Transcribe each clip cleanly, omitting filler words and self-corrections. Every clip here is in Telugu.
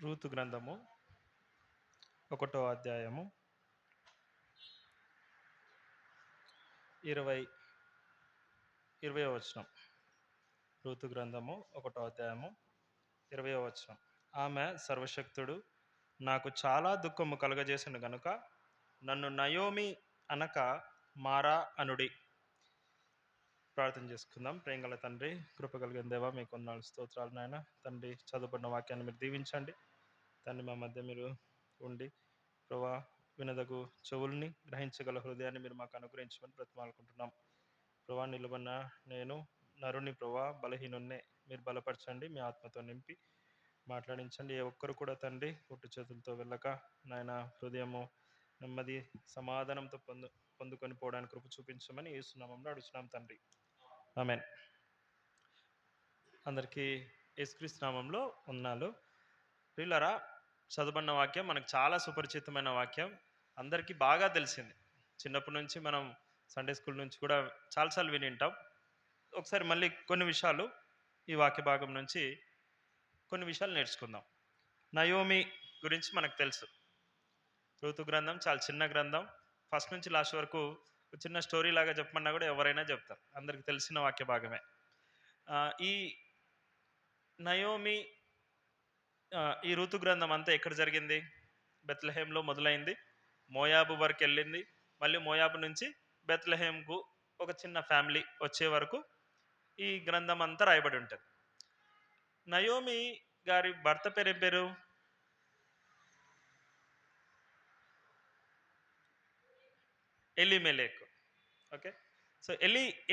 రూతు గ్రంథము 1వ అధ్యాయము 20 20వ వచనం. రూతు గ్రంథము 1వ అధ్యాయము 20వ వచనం. ఆమె సర్వశక్తుడు నాకు చాలా దుఃఖము కలుగజేసిన గనుక నన్ను నయోమి అనక మారా అనుడి. ప్రార్థన చేసుకుందాం. ప్రేమగల తండ్రి, కృప కలిగిన దేవా, మీకు వందనాలు, స్తోత్రాలు నాయన. తండ్రి, చదువుకున్న వాక్యాన్ని మీరు దీవించండి. తండ్రి, మా మధ్య మీరు ఉండి ప్రభా వినదగు చెవుల్ని, గ్రహించగల హృదయాన్ని మీరు మాకు అనుగ్రహించమని బ్రతిమాలుకుంటున్నాం. ప్రభా, నిలబడిన నేను నరుని ప్రభా, బలహీనున్నే. మీరు బలపరచండి, మీ ఆత్మతో నింపి మాట్లాడించండి. ఏ ఒక్కరు కూడా తండ్రి పుట్టు చేతులతో వెళ్ళక నాయన హృదయము నెమ్మది సమాధానంతో పొందుకొని పోవడానికి కృప చూపించమని యేసునామంలో అడుగుతున్నాం తండ్రి, ఆమేన్. అందరికీ యేసుక్రీస్తు నామంలో వందనాలు. ప్రియులారా, చదువుకున్న వాక్యం మనకు చాలా సుపరిచితమైన వాక్యం, అందరికీ బాగా తెలిసింది. చిన్నప్పటి నుంచి మనం సండే స్కూల్ నుంచి కూడా చాలాసార్లు విని ఉంటాం. ఒకసారి మళ్ళీ కొన్ని విషయాలు ఈ వాక్య భాగం నుంచి కొన్ని విషయాలు నేర్చుకుందాం. నయోమి గురించి మనకు తెలుసు. ఋతు గ్రంథం చాలా చిన్న గ్రంథం. ఫస్ట్ నుంచి లాస్ట్ వరకు చిన్న స్టోరీ లాగా చెప్పమన్నా కూడా ఎవరైనా చెప్తారు, అందరికి తెలిసిన వాక్య భాగమే. ఈ నయోమి ఈ ఋతు గ్రంథం అంతా ఎక్కడ జరిగింది? బెత్లెహేంలో మొదలైంది, మోయాబు వరకు వెళ్ళింది, మళ్ళీ మోయాబు నుంచి బెత్లెహేంకు ఒక చిన్న ఫ్యామిలీ వచ్చే వరకు ఈ గ్రంథం అంతా రాయబడి ఉంటుంది. నయోమి గారి భర్త పేరు ఏం పేరు? ఎలీమెలెకు. ఓకే, సో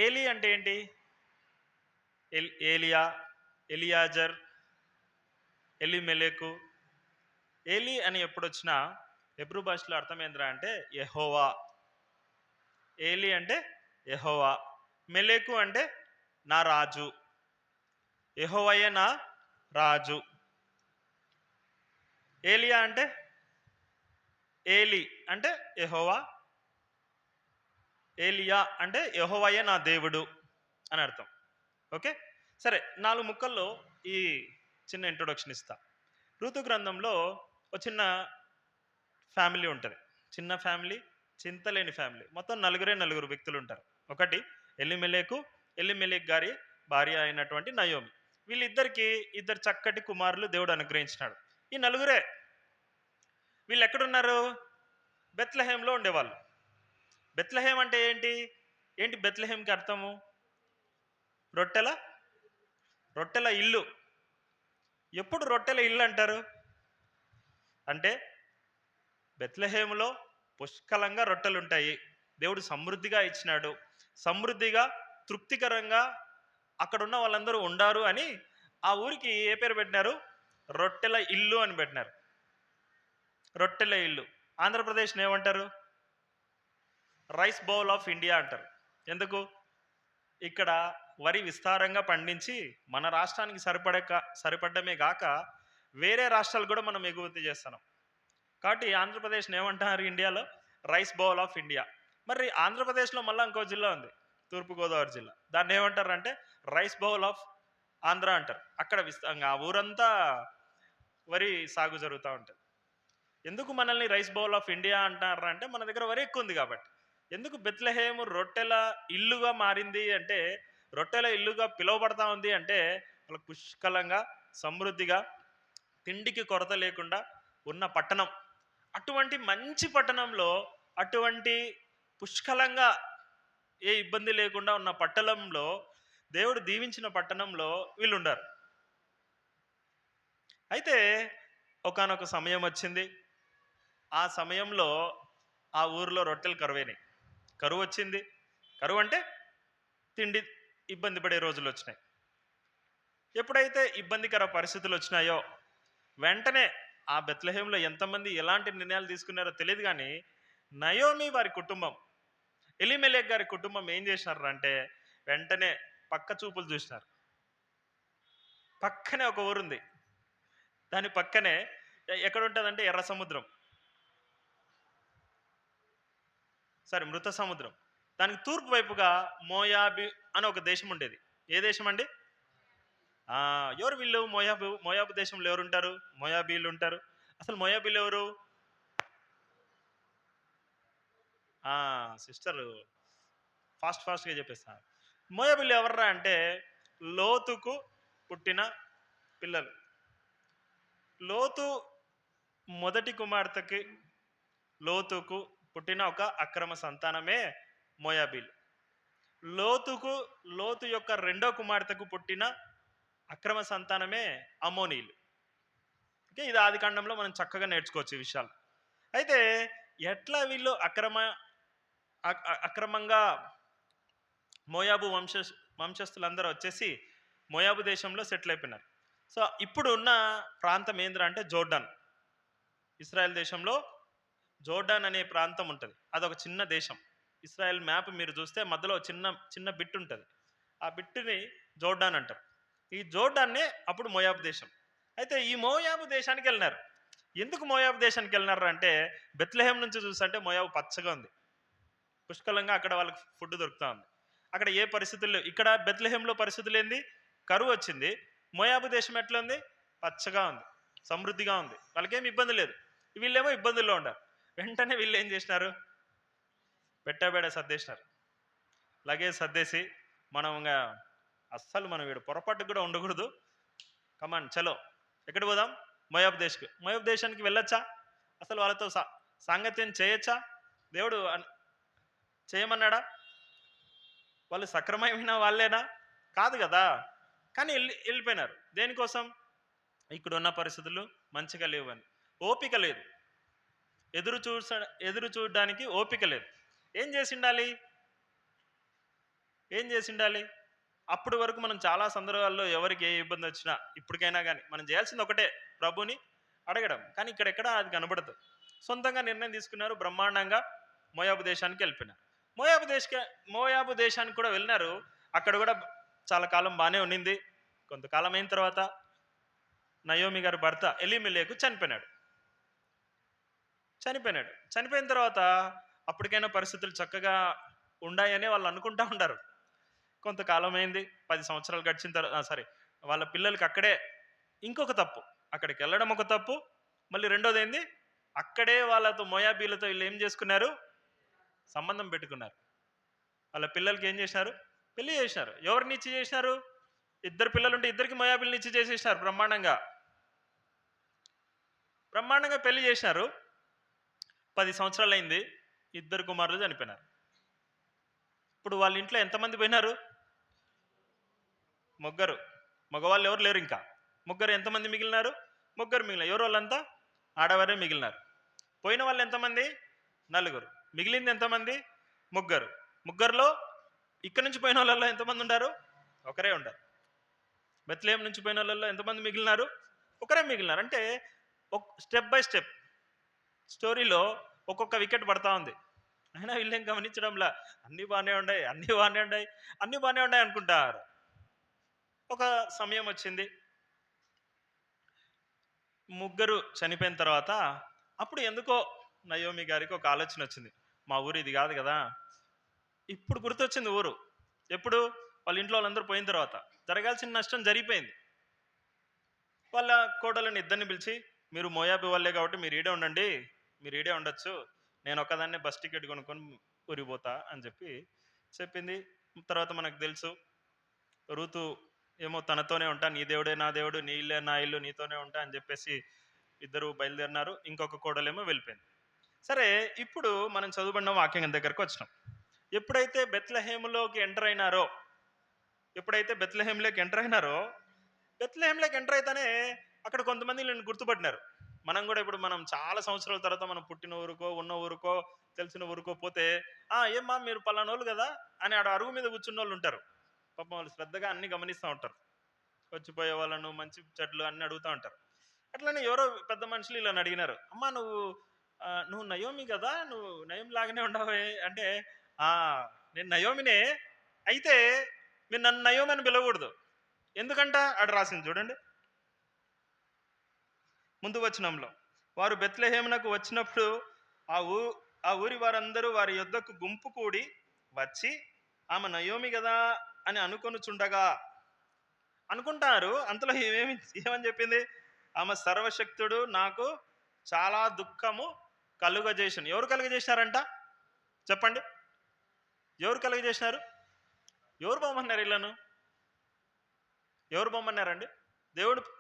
ఏలి అంటే ఏంటి? ఏలియా, ఎలియాజర్, ఎలీమెలెకు. ఏలి అని ఎప్పుడు వచ్చినా హెబ్రూ భాషలో అర్థం ఏంద్రా అంటే యెహోవా. ఏలి అంటే యెహోవా, మెలెకు అంటే నా రాజు, యెహోవాయే నా రాజు. ఏలియా అంటే ఏలి అంటే యెహోవా, ఏలియా అంటే యెహోవాయే నా దేవుడు అని అర్థం. ఓకే, సరే, 4 ముక్కల్లో ఈ చిన్న ఇంట్రొడక్షన్ ఇస్తా. ఋతు గ్రంథంలో ఒక చిన్న ఫ్యామిలీ ఉంటుంది. చిన్న ఫ్యామిలీ, చింతలేని ఫ్యామిలీ. మొత్తం నలుగురు వ్యక్తులు ఉంటారు. ఒకటి ఎలిమెలెకు, ఎలిమెలెక్ గారి భార్య అయినటువంటి నయోమి. వీళ్ళిద్దరికి ఇద్దరు చక్కటి కుమారులు దేవుడు అనుగ్రహించినాడు. ఈ నలుగురే. వీళ్ళు ఎక్కడున్నారు? బెత్లెహేంలో ఉండేవాళ్ళు. బెత్లెహేం అంటే ఏంటి? ఏంటి బెత్లెహేంకి అర్థము? రొట్టెల ఇల్లు. ఎప్పుడు రొట్టెల ఇల్లు అంటారు అంటే బెత్లెహేములో పుష్కలంగా రొట్టెలు ఉంటాయి. దేవుడు సమృద్ధిగా ఇచ్చినాడు. సమృద్ధిగా, తృప్తికరంగా అక్కడున్న వాళ్ళందరూ ఉండారు అని ఆ ఊరికి ఏ పేరు పెట్టినారు? రొట్టెల ఇల్లు అని పెట్టినారు. రొట్టెల ఇల్లు. ఆంధ్రప్రదేశ్ని ఏమంటారు? రైస్ బౌల్ ఆఫ్ ఇండియా అంటారు. ఎందుకు? ఇక్కడ వరి విస్తారంగా పండించి మన రాష్ట్రానికి సరిపడమే కాక వేరే రాష్ట్రాలు కూడా మనం ఎగుమతి చేస్తున్నాం. కాబట్టి ఆంధ్రప్రదేశ్ని ఏమంటారు ఇండియాలో? Rice bowl of India. మరి ఆంధ్రప్రదేశ్లో మళ్ళీ ఇంకో జిల్లా ఉంది, తూర్పుగోదావరి జిల్లా. దాన్ని ఏమంటారు అంటే రైస్ బౌల్ ఆఫ్ ఆంధ్ర అంటారు. అక్కడ విస్తారంగా ఆ ఊరంతా వరి సాగు జరుగుతూ ఉంటుంది. ఎందుకు మనల్ని రైస్ బౌల్ ఆఫ్ ఇండియా అంటారు అంటే మన దగ్గర వరి ఎక్కువ ఉంది కాబట్టి. ఎందుకు బెత్లెహేము రొట్టెల ఇల్లుగా మారింది అంటే, రొట్టెల ఇల్లుగా పిలువబడతా ఉంది అంటే వాళ్ళకు పుష్కలంగా, సమృద్ధిగా, తిండికి కొరత లేకుండా ఉన్న పట్టణం. అటువంటి మంచి పట్టణంలో, అటువంటి పుష్కలంగా ఏ ఇబ్బంది లేకుండా ఉన్న పట్టణంలో, దేవుడు దీవించిన పట్టణంలో వీళ్ళు ఉండారు. అయితే ఒకానొక సమయం వచ్చింది. ఆ సమయంలో ఆ ఊరిలో రొట్టెలు కరువైనాయి. కరువు వచ్చింది. కరువు అంటే తిండి ఇబ్బంది పడే రోజులు వచ్చినాయి. ఎప్పుడైతే ఇబ్బందికర పరిస్థితులు వచ్చినాయో వెంటనే ఆ బెత్లెహేంలో ఎంతమంది ఎలాంటి నిర్ణయాలు తీసుకున్నారో తెలియదు, కానీ నయోమి వారి కుటుంబం, ఎలీమెలెక్ గారి కుటుంబం ఏం చేసినారు అంటే వెంటనే పక్క చూపులు చూసినారు. పక్కనే ఒక ఊరుంది. దాని పక్కనే ఎక్కడ ఉంటుందంటే ఎర్ర సముద్రం, మృత సముద్రం. దానికి తూర్పు వైపుగా మోయాబి అని ఒక దేశం ఉండేది. ఏ దేశం అండి? ఎవరు వీళ్ళు? మోయాబు దేశంలో ఎవరుంటారు? మోయాబీలు ఉంటారు. అసలు మోయాబీలు ఎవరు? సిస్టర్ ఫాస్ట్గా చెప్పేస్తాను. మోయాబీలు ఎవర్రా అంటే లోతుకు పుట్టిన పిల్లలు. లోతు మొదటి కుమార్తెకి లోతుకు పుట్టిన ఒక అక్రమ సంతానమే మోయాబీలు. లోతు యొక్క రెండో కుమార్తెకు పుట్టిన అక్రమ సంతానమే అమ్మోనీయులు. ఓకే, ఇది ఆదికాండంలో మనం చక్కగా నేర్చుకోవచ్చు ఈ విషయాలు. అయితే ఎట్లా వీళ్ళు అక్రమంగా మోయాబు వంశస్థులందరూ వచ్చేసి మోయాబు దేశంలో సెటిల్ అయిపోయినారు. సో ఇప్పుడు ఉన్న ప్రాంతం ఏంద్రా అంటే జోర్డాన్. ఇస్రాయెల్ దేశంలో జోర్డాన్ అనే ప్రాంతం ఉంటుంది. అదొక చిన్న దేశం. ఇస్రాయెల్ మ్యాప్ మీరు చూస్తే మధ్యలో చిన్న చిన్న బిట్ ఉంటుంది. ఆ బిట్టుని జోర్డాన్ అంటారు. ఈ జోర్డాన్నే అప్పుడు మోయాబు దేశం. అయితే ఈ మోయాబు దేశానికి వెళ్ళినారు. ఎందుకు మోయాబు దేశానికి వెళ్ళినారు అంటే బెత్లెహేం నుంచి చూస్తుంటే మోయాబు పచ్చగా ఉంది, పుష్కలంగా అక్కడ వాళ్ళకి ఫుడ్ దొరుకుతూ ఉంది. అక్కడ ఏ పరిస్థితుల్లో, ఇక్కడ బెత్లెహేంలో పరిస్థితులు ఏంది? కరువు వచ్చింది. మోయాబు దేశం ఎట్లా ఉంది? పచ్చగా ఉంది, సమృద్ధిగా ఉంది, వాళ్ళకేం ఇబ్బంది లేదు. వీళ్ళేమో ఇబ్బందుల్లో ఉంటారు. వెంటనే వీళ్ళు ఏం చేసినారు? పెట్టబేడ సర్దేసినారు. లగేజ్ సర్దేసి మనం ఇంకా అస్సలు మనం వీడు పొరపాటుకు కూడా ఉండకూడదు, కమాన్ చలో ఎక్కడ పోదాం? మోయాబు దేశకు. మోయాబు దేశానికి వెళ్ళొచ్చా? అసలు వాళ్ళతో సాంగత్యం చేయొచ్చా? దేవుడు చేయమన్నాడా? వాళ్ళు సక్రమమైన వాళ్ళేనా? కాదు కదా. కానీ వెళ్ళిపోయినారు. దేనికోసం? ఇక్కడున్న పరిస్థితులు మంచిగా లేవని. ఓపిక లేదు, ఎదురు చూడడానికి ఓపిక లేదు. ఏం చేసి ఉండాలి? అప్పటి వరకు మనం చాలా సందర్భాల్లో ఎవరికి ఏ ఇబ్బంది వచ్చినా ఇప్పటికైనా కానీ మనం చేయాల్సింది ఒకటే, ప్రభుని అడగడం. కానీ ఇక్కడెక్కడ అది కనబడదు. సొంతంగా నిర్ణయం తీసుకున్నారు, బ్రహ్మాండంగా మోయాబు దేశానికి వెళ్ళిపోయినారు. మోయాబు దేశానికి కూడా వెళ్ళినారు. అక్కడ కూడా చాలా కాలం బాగానే ఉండింది. కొంతకాలం అయిన తర్వాత నయోమి గారి భర్త ఎలీమెలెకు చనిపోయిన తర్వాత అప్పటికైనా పరిస్థితులు చక్కగా ఉండాయని వాళ్ళు అనుకుంటా ఉంటారు. కొంతకాలం అయింది, 10 సంవత్సరాలు గడిచిన తర్వాత వాళ్ళ పిల్లలకి అక్కడే ఇంకొక తప్పు, అక్కడికి వెళ్ళడం ఒక తప్పు. మళ్ళీ రెండోది ఏంది? అక్కడే వాళ్ళతో మోయాబీలతో వీళ్ళు ఏం చేసుకున్నారు? సంబంధం పెట్టుకున్నారు. వాళ్ళ పిల్లలకి ఏం చేసినారు? పెళ్లి చేసినారు. ఎవరిని ఇచ్చి చేసినారు? 2 పిల్లలుంటే 2కి మోయాబీలని ఇచ్చి చేసేసినారు. బ్రహ్మాండంగా పెళ్లి చేసినారు. 10 సంవత్సరాలు అయింది, 2 కుమారులు చనిపోయినారు. ఇప్పుడు వాళ్ళ ఇంట్లో ఎంతమంది పోయినారు? ముగ్గురు. మగవాళ్ళు ఎవరు లేరు. ఇంకా ముగ్గురు. ఎంతమంది మిగిలినారు? ముగ్గురు మిగిలిన. ఎవరు? వాళ్ళంతా ఆడవారే మిగిలినారు. పోయిన వాళ్ళు ఎంతమంది? 4. మిగిలింది ఎంతమంది? ముగ్గురులో ఇక్కడ నుంచి పోయిన వాళ్ళల్లో ఎంతమంది ఉన్నారు? ఒకరే ఉండారు. బెత్లెహేం నుంచి పోయిన వాళ్ళల్లో ఎంతమంది మిగిలినారు? ఒకరే మిగిలినారు. అంటే స్టెప్ బై స్టెప్ స్టోరీలో ఒక్కొక్క వికెట్ పడతా ఉంది. అయినా వీళ్ళేం గమనించడంలా, అన్నీ బాగానే ఉన్నాయి అనుకుంటారు. ఒక సమయం వచ్చింది, ముగ్గురు చనిపోయిన తర్వాత అప్పుడు ఎందుకో నయోమి గారికి ఒక ఆలోచన వచ్చింది. మా ఊరు ఇది కాదు కదా. ఇప్పుడు గుర్తొచ్చింది ఊరు. ఎప్పుడు? వాళ్ళ ఇంట్లో వాళ్ళందరూ పోయిన తర్వాత. జరగాల్సిన నష్టం జరిగిపోయింది. వాళ్ళ కోడలను 2 పిలిచి, మీరు మోయాబు వాళ్ళే కాబట్టి మీరు ఈడే ఉండండి, మీరు ఈడే ఉండొచ్చు, నేను ఒక్కదాన్నే బస్ టికెట్ కొనుక్కొని ఊరిపోతా అని చెప్పింది. తర్వాత మనకు తెలుసు, రూతు ఏమో తనతోనే ఉంటా, నీ దేవుడే నా దేవుడు, నీ ఇల్లే నా ఇల్లు, నీతోనే ఉంటా అని చెప్పేసి ఇద్దరు బయలుదేరినారు. ఇంకొక కోడలేమో వెళ్ళిపోయింది. సరే, ఇప్పుడు మనం చదువుబడిన వాక్యం దగ్గరకు వచ్చినాం. ఎప్పుడైతే బెత్లెహేములోకి ఎంటర్ అయినారో బెత్లెహేంలోకి ఎంటర్ అయితేనే అక్కడ కొంతమంది వీళ్ళని గుర్తుపట్టినారు. మనం కూడా ఇప్పుడు మనం చాలా సంవత్సరాల తర్వాత మనం పుట్టిన ఊరుకో, ఉన్న ఊరుకో, తెలిసిన ఊరుకో పోతే, ఏమ్మా మీరు పలానోళ్ళు కదా అని ఆడ అరుగు మీద కూర్చున్న వాళ్ళు ఉంటారు. పాపం వాళ్ళు శ్రద్ధగా అన్ని గమనిస్తూ ఉంటారు. వచ్చిపోయే వాళ్ళను, మంచి చెట్లు అన్ని అడుగుతూ ఉంటారు. అట్లనే ఎవరో పెద్ద మనుషులు ఇలా అడిగినారు, అమ్మా నువ్వు నయోమి కదా, నువ్వు నయం లాగానే ఉండవే అంటే, నేను నయోమినే, అయితే మీరు నన్ను నయోమి అని పిలవకూడదు. ఎందుకంట? అక్కడ రాసింది చూడండి ముందు వచనంలో. వారు బెత్లెహేమునకు వచ్చినప్పుడు ఆ ఊరి వారందరూ వారి యొద్దకు గుంపు కూడి వచ్చి, ఆమె నయోమి కదా అని అనుకొనుచుండగా అనుకుంటారు. అంతలో ఏమని చెప్పింది? ఆమె సర్వశక్తుడు నాకు చాలా దుఃఖము కలుగజేసాను. ఎవరు కలుగజేశారంట చెప్పండి? ఎవరు కలుగజేసినారు? ఎవరు పొమ్మన్నారు వీళ్ళను? ఎవరు పొమ్మన్నారండి?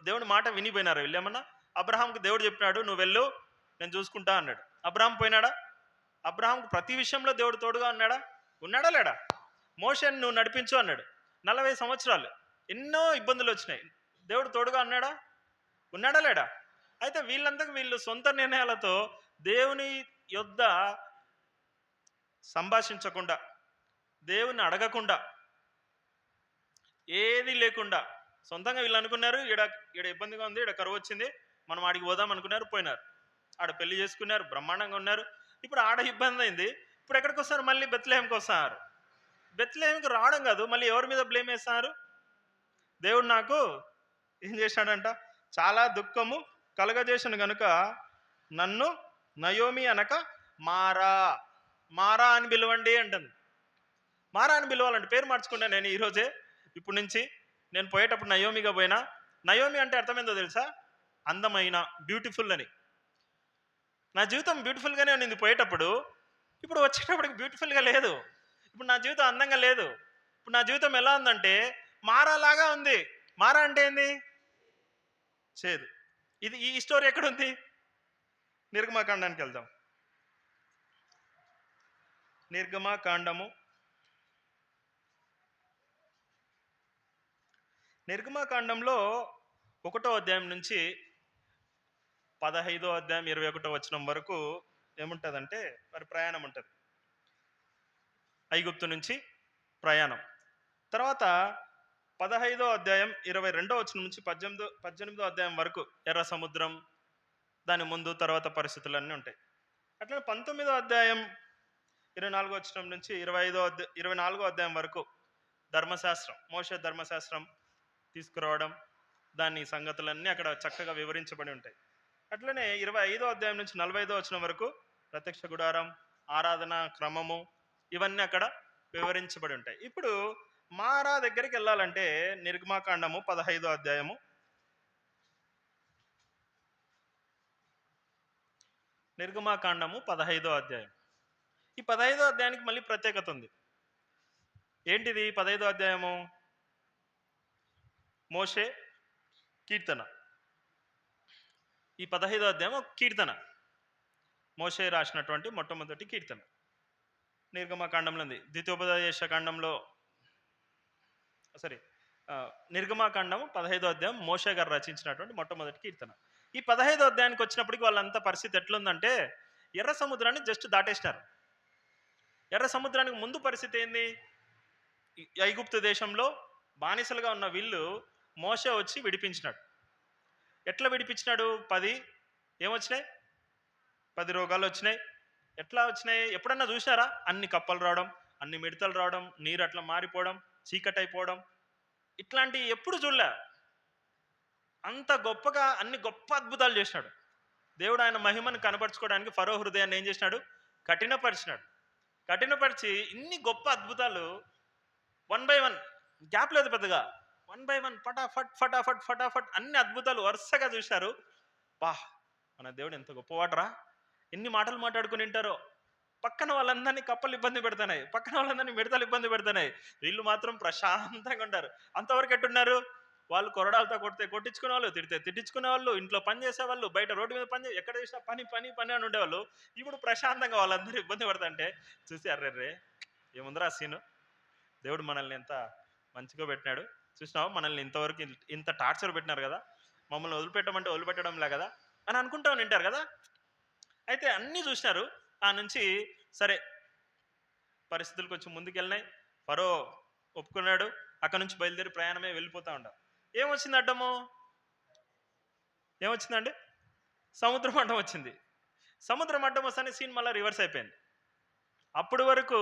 దేవుడి మాట వినిపోయినారు వీళ్ళేమన్నా? అబ్రహాంకి దేవుడు చెప్పినాడు, నువ్వు వెళ్ళు, నేను చూసుకుంటా అన్నాడు. అబ్రహాం పోయినాడా? అబ్రహాంకు ప్రతి విషయంలో దేవుడు తోడుగా ఉన్నాడా? ఉన్నాడా లేడా? మోషేని నువ్వు నడిపించు అన్నాడు. 40 సంవత్సరాలు ఎన్నో ఇబ్బందులు వచ్చినాయి. దేవుడు తోడుగా ఉన్నాడా? ఉన్నాడా లేడా? అయితే వీళ్ళు సొంత నిర్ణయాలతో దేవుని యొద్ద సంభాషించకుండా, దేవుని అడగకుండా, ఏది లేకుండా సొంతంగా వీళ్ళు అనుకున్నారు, ఈడ ఇబ్బందిగా ఉంది, ఈడ కరువు వచ్చింది, మనం ఆడికి పోదాం అనుకున్నారు, పోయినారు. ఆడ పెళ్లి చేసుకున్నారు, బ్రహ్మాండంగా ఉన్నారు. ఇప్పుడు ఆడ ఇబ్బంది అయింది, ఇప్పుడు ఎక్కడికి వస్తారు? మళ్ళీ బెత్లెహేంకి వస్తారు. బెత్లెహేంకి రావడం కాదు, మళ్ళీ ఎవరి మీద బ్లేమ్ వేస్తారు? దేవుడు నాకు ఏం చేశాడంట? చాలా దుఃఖము కలగజేసిన గనుక నన్ను నయోమి అనక మారా మారా అని పిలవండి అంటుంది. మారా అని పిలవాలంటే పేరు మార్చుకుంటా నేను ఈరోజే. ఇప్పుడు నుంచి నేను పోయేటప్పుడు నయోమిగా పోయినా, నయోమి అంటే అర్థమైందో తెలుసా? అందమైన, బ్యూటిఫుల్ అని. నా జీవితం బ్యూటిఫుల్గానే ఉన్నింది పోయేటప్పుడు, ఇప్పుడు వచ్చేటప్పటికి బ్యూటిఫుల్గా లేదు. ఇప్పుడు నా జీవితం అందంగా లేదు. ఇప్పుడు నా జీవితం ఎలా ఉందంటే మారాలాగా ఉంది. మారా అంటే ఏంది? చేదు. ఈ స్టోరీ ఎక్కడుంది? నిర్గమాకాండానికి వెళ్దాం. నిర్గమాకాండము 1వ అధ్యాయం నుంచి 15వ అధ్యాయం 21వ వచనం వరకు ఏముంటుందంటే మరి ప్రయాణం ఉంటుంది. ఐగుప్తు నుంచి ప్రయాణం. తర్వాత 15వ అధ్యాయం 22వ వచనం నుంచి 18వ అధ్యాయం వరకు ఎర్ర సముద్రం, దాని ముందు తర్వాత పరిస్థితులన్నీ ఉంటాయి. అట్లా 19వ అధ్యాయం 24వ వచనం నుంచి 24వ అధ్యాయం వరకు ధర్మశాస్త్రం, మోషే ధర్మశాస్త్రం తీసుకురావడం, దాని సంగతులన్నీ అక్కడ చక్కగా వివరించబడి ఉంటాయి. అట్లనే 25వ అధ్యాయం నుంచి 45వ వచనం వరకు ప్రత్యక్ష గుడారం, ఆరాధన క్రమము, ఇవన్నీ అక్కడ వివరించబడి ఉంటాయి. ఇప్పుడు మారా దగ్గరికి వెళ్ళాలంటే నిర్గమాకాండము 15వ అధ్యాయము, నిర్గమాకాండము 15వ అధ్యాయం. ఈ 15వ అధ్యాయానికి మళ్ళీ ప్రత్యేకత ఉంది. ఏంటిది 15వ అధ్యాయము? మోషే కీర్తన. ఈ 15వ అధ్యాయం ఒక కీర్తన, మోషే రాసినటువంటి మొట్టమొదటి కీర్తన. నిర్గమాకాండంలో ఉంది. ద్వితీయోపదేశ కాండంలో నిర్గమాకాండం 15వ అధ్యాయం మోషే గారు రచించినటువంటి మొట్టమొదటి కీర్తన. ఈ 15వ అధ్యాయానికి వచ్చినప్పటికి వాళ్ళంతా పరిస్థితి ఎట్లుందంటే ఎర్ర సముద్రాన్ని జస్ట్ దాటేసినారు. ఎర్ర సముద్రానికి ముందు పరిస్థితి ఏంది? ఐగుప్తు దేశంలో బానిసలుగా ఉన్న వీళ్ళు మోషే వచ్చి విడిపించినాడు. ఎట్లా విడిపించినాడు? 10 ఏమొచ్చినాయి? 10 రోగాలు వచ్చినాయి. ఎట్లా వచ్చినాయి? ఎప్పుడన్నా చూసారా? అన్ని కప్పలు రావడం, అన్ని మిడతలు రావడం, నీరు అట్లా మారిపోవడం, చీకటి అయిపోవడం, ఇట్లాంటివి ఎప్పుడు చూడలే. అంత గొప్పగా అన్ని గొప్ప అద్భుతాలు చేసినాడు దేవుడు. ఆయన మహిమను కనపరుచుకోవడానికి ఫరో హృదయాన్ని ఏం చేసినాడు? కఠినపరిచినాడు. కఠినపరిచి ఇన్ని గొప్ప అద్భుతాలు 1 by 1, గ్యాప్ లేదు పెద్దగా, 1 by 1 ఫటాఫట్ ఫటాఫట్ ఫటాఫట్ అన్ని అద్భుతాలు వరుసగా చూశారు. మన దేవుడు ఎంత గొప్పవాటరా! ఎన్ని మాటలు మాట్లాడుకుని ఉంటారో. పక్కన వాళ్ళందరినీ కప్పలు ఇబ్బంది పెడుతున్నాయి, పక్కన వాళ్ళందరినీ మిడతలు ఇబ్బంది పెడుతున్నాయి, వీళ్ళు మాత్రం ప్రశాంతంగా ఉంటారు. అంతవరకు ఎట్టున్నారు? వాళ్ళు కొరడాలతో కొట్టించుకునే వాళ్ళు, తిడితే తిట్టించుకునే వాళ్ళు, ఇంట్లో పని చేసేవాళ్ళు, బయట రోడ్డు మీద ఎక్కడ చేసినా పని పని పని అని ఉండేవాళ్ళు. ఇప్పుడు ప్రశాంతంగా వాళ్ళందరూ ఇబ్బంది పడుతుంటే చూసి అర్రెర్రే ఏముందిరా సీను, దేవుడు మనల్ని ఎంత మంచిగా పెట్టినాడు చూసినావు, మనల్ని ఇంతవరకు ఇంత టార్చర్ పెట్టినారు కదా, మమ్మల్ని వదిలిపెట్టమంటే వదిలిపెట్టడంలే కదా అని అనుకుంటా ఉంటారు కదా. అయితే అన్నీ చూసినారు. ఆ నుంచి సరే పరిస్థితులు కొంచెం ముందుకెళ్ళినాయి. ఫరో ఒప్పుకున్నాడు. అక్కడ నుంచి బయలుదేరి ప్రయాణమే వెళ్ళిపోతూ ఉంటాం. ఏమొచ్చింది అడ్డము? ఏమొచ్చిందండి? సముద్రం అడ్డం వచ్చింది. సముద్రం అడ్డం వస్తానే సీన్ మళ్ళీ రివర్స్ అయిపోయింది. అప్పటి వరకు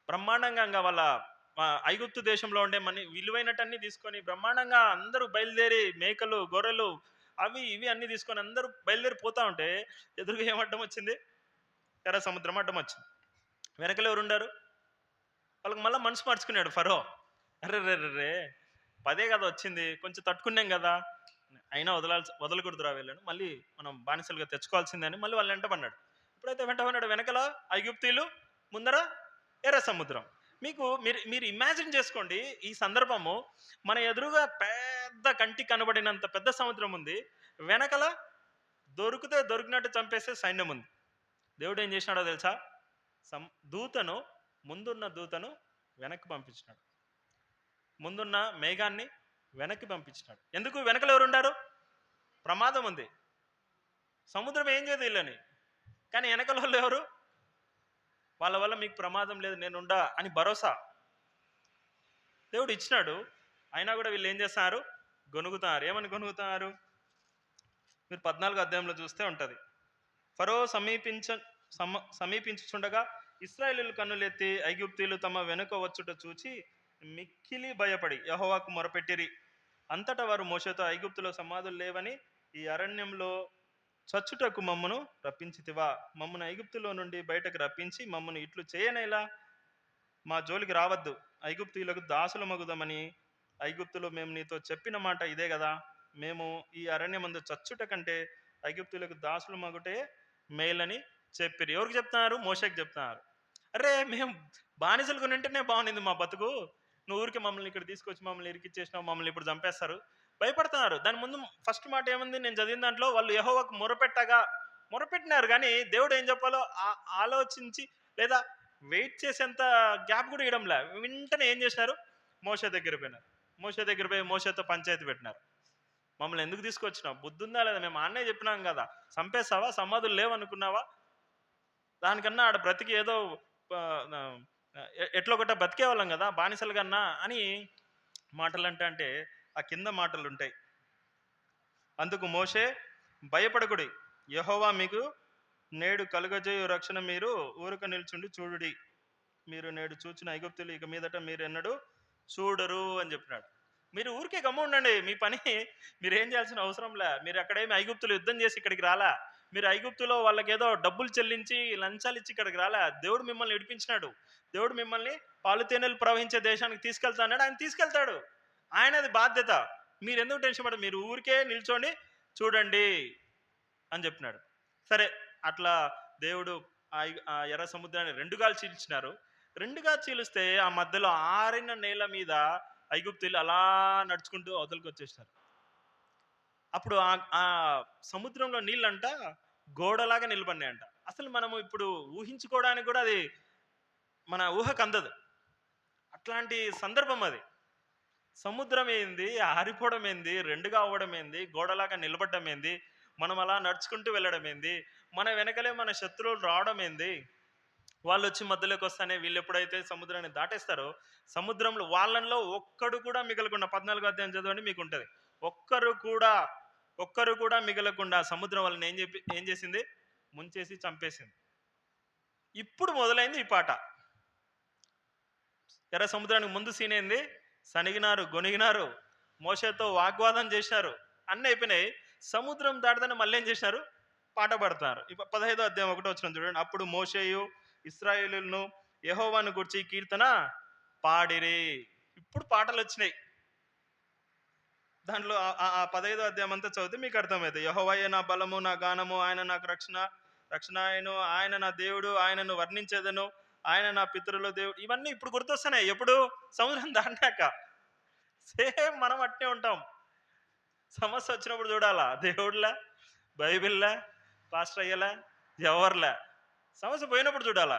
బ్రహ్మాండంగా వాళ్ళ ఐగుప్తు దేశంలో ఉండే విలువైనటన్నీ తీసుకొని బ్రహ్మాండంగా అందరూ బయలుదేరి మేకలు, గొర్రెలు, అవి ఇవి అన్నీ తీసుకొని అందరూ బయలుదేరి పోతా ఉంటే ఎదురుగా ఏం అడ్డం వచ్చింది? ఎర్ర సముద్రం అడ్డం వచ్చింది. వెనకలు ఎవరు ఉండారు? వాళ్ళకి మళ్ళీ మనసు మార్చుకున్నాడు ఫరో. అర్రెర్రెర్రే 10 కదా వచ్చింది, కొంచెం తట్టుకున్నాం కదా, అయినా వదలకూడదురా వీళ్ళను, మళ్ళీ మనం బానిసలుగా తెచ్చుకోవాల్సిందే అని మళ్ళీ వాళ్ళు వెంటబడినాడు. ఎప్పుడైతే వెంటబడినాడు, వెనకల ఐగుప్తీయులు, ముందర ఎర్ర సముద్రం. మీకు మీరు మీరు ఇమాజిన్ చేసుకోండి, ఈ సందర్భము మన ఎదురుగా పెద్ద కంటికి కనబడినంత పెద్ద సముద్రం ఉంది, వెనకల దొరికితే దొరికినట్టు చంపేసే సైన్యం ఉంది. దేవుడు ఏం చేసినాడో తెలుసా? దూతను, ముందున్న దూతను వెనక్కి పంపించినాడు, ముందున్న మేఘాన్ని వెనక్కి పంపించినాడు. ఎందుకు? వెనకలు ఎవరు ఉండారు? ప్రమాదం ఉంది, సముద్రం ఏం చేయదు వీళ్ళని. కానీ వెనకల వాళ్ళు ఎవరు? వాళ్ళ వల్ల మీకు ప్రమాదం లేదు, నేనుండా అని భరోసా దేవుడు ఇచ్చినాడు. అయినా కూడా వీళ్ళు ఏం చేస్తున్నారు? గొనుగుతున్నారు. ఏమని గొనుగుతున్నారు? మీరు 14 అధ్యాయంలో చూస్తే ఉంటుంది. ఫరో సమీపించుచుండగా ఇశ్రాయేలీయులు కన్నులెత్తి ఐగుప్తీయులు తమ వెనుక వచ్చుట చూచి మిక్కిలి భయపడి యెహోవాకు మొరపెట్టిరి. అంతటా వారు మోషేతో, ఐగుప్తులో సమాధులు లేవని ఈ అరణ్యంలో చచ్చుటకు మమ్మను రప్పించితివా? మమ్మను ఐగుప్తులో నుండి బయటకు రప్పించి మమ్మను ఇట్లు చేయనేలా? మా జోలికి రావద్దు, ఐగుప్తీయులకు దాసుల మగుదమని ఐగుప్తులో మేము నీతో చెప్పిన మాట ఇదే కదా. మేము ఈ అరణ్యమందు చచ్చుట కంటే ఐగుప్తులకు దాసులు మగుటే మేలని చెప్పిరి. ఎవరికి చెప్తున్నారు? మోషేకి చెప్తున్నారు. అరే, మేము బానిసలు కొనింటేనే బాగుండింది మా బతుకు, నువ్వు ఊరికి మమ్మల్ని ఇక్కడ తీసుకొచ్చి మమ్మల్ని ఇరికిచ్చేసినావు, మమ్మల్ని ఇప్పుడు చంపేస్తారు, భయపడుతున్నారు. దాని ముందు ఫస్ట్ మాట ఏముంది? నేను చదివిన దాంట్లో వాళ్ళు యెహోవాకు మొరపెట్టినారు, కానీ దేవుడు ఏం చెప్పాలో ఆలోచించి లేదా వెయిట్ చేసేంత గ్యాప్ కూడా ఇవ్వడంలే. వెంటనే ఏం చేసినారు? మోషే దగ్గర పోయినారు. మోషే దగ్గర పోయి మోషేతో పంచాయతీ పెట్టినారు. మమ్మల్ని ఎందుకు తీసుకొచ్చినావు? బుద్ధి ఉందా లేదా? మేము ఆన్నే చెప్పినాం కదా, చంపేస్తావా? సమాధులు లేవనుకున్నావా? దానికన్నా ఆడ బ్రతికి ఏదో ఎట్లా ఒకట బతికేవాళ్ళం కదా బానిసలు కన్నా అని మాటలు అంటే ఆ కింద మాటలు ఉంటాయి. అందుకు మోషే, భయపడకుడి, యెహోవా మీకు నేడు కలుగజేయు రక్షణ మీరు ఊరక నిల్చుండి చూడుడి. మీరు నేడు చూచిన ఐగుప్తులు ఇక మీదట మీరు ఎన్నడూ చూడరు అని చెప్పినాడు. మీరు ఊరికే గమ్మ ఉండండి, మీ పని మీరు ఏం చేయాల్సిన అవసరంలే. మీరు అక్కడేమి ఐగుప్తులు యుద్ధం చేసి ఇక్కడికి రాలా, మీరు ఐగుప్తులో వాళ్ళకి ఏదో డబ్బులు చెల్లించి లంచాలు ఇచ్చి ఇక్కడికి రాలా. దేవుడు మిమ్మల్ని విడిపించినాడు, దేవుడు మిమ్మల్ని పాలు తేనెలు ప్రవహించే దేశానికి తీసుకెళ్తాడు, ఆయన తీసుకెళ్తాడు, ఆయనది బాధ్యత. మీరు ఎందుకు టెన్షన్ పడదు, మీరు ఊరికే నిల్చోండి చూడండి అని చెప్పినాడు. సరే, అట్లా దేవుడు ఆ ఎర్ర సముద్రాన్ని రెండుగా చీల్చినారు. రెండుగా చీలిస్తే ఆ మధ్యలో ఆరిన నేల మీద ఐగుప్తీయులు అలా నడుచుకుంటూ అవతలకి వచ్చేసినారు. అప్పుడు ఆ సముద్రంలో నీళ్ళంట గోడలాగా నిలబడినాయంట. అసలు మనము ఇప్పుడు ఊహించుకోవడానికి కూడా అది మన ఊహకు అందదు. అట్లాంటి సందర్భం అది. సముద్రం ఏంది, ఆరిపోవడం ఏంది, రెండుగా అవ్వడం ఏంది, గోడలాగా నిలబడడం ఏంది, మనం అలా నడుచుకుంటూ వెళ్ళడం ఏంది, మన వెనకలే మన శత్రువులు రావడం ఏంది, వాళ్ళు వచ్చి మధ్యలోకి వస్తానే వీళ్ళు ఎప్పుడైతే సముద్రాన్ని దాటేస్తారో సముద్రంలో వాళ్ళల్లో ఒక్కడు కూడా మిగలకుండా, 14 అధ్యాయం చదవండి మీకు ఉంటుంది, ఒక్కరు కూడా మిగలకుండా సముద్రం వాళ్ళని ఏం చేసింది? ముంచేసి చంపేసింది. ఇప్పుడు మొదలైంది ఈ పాట. ఎర్ర సముద్రానికి ముందు సీన్ ఏంది? సనిగినారు, గొనిగినారు, మోషేతో వాగ్వాదం చేసినారు, అన్నీ అయిపోయినాయి. సముద్రం దాటితేనే మళ్ళీ ఏం చేసినారు? పాట పాడుతున్నారు. 15వ అధ్యాయం 1వ వచనం చూడండి. అప్పుడు మోషేయు ఇశ్రాయేలును యెహోవాను గురించి కీర్తన పాడిరి. ఇప్పుడు పాటలు వచ్చినాయి. దాంట్లో ఆ 15వ అధ్యాయం అంతా చదివితే మీకు అర్థమైంది. యెహోవాయే నా బలము, నా గానము, ఆయన నాకు రక్షణ ఆయను, ఆయన నా దేవుడు, ఆయనను వర్ణించేదను, ఆయన నా పితరుల దేవుడు. ఇవన్నీ ఇప్పుడు గుర్తొస్తున్నాయి. ఎప్పుడు? సముద్రం దాటాక. సేమ్ మనం అట్నే ఉంటాం. సమస్య వచ్చినప్పుడు చూడాలా, దేవుడిలా, బైబిల్లా, పాస్టర్ అయ్యలా, ఎవర్లా. సమస్య పోయినప్పుడు చూడాలా,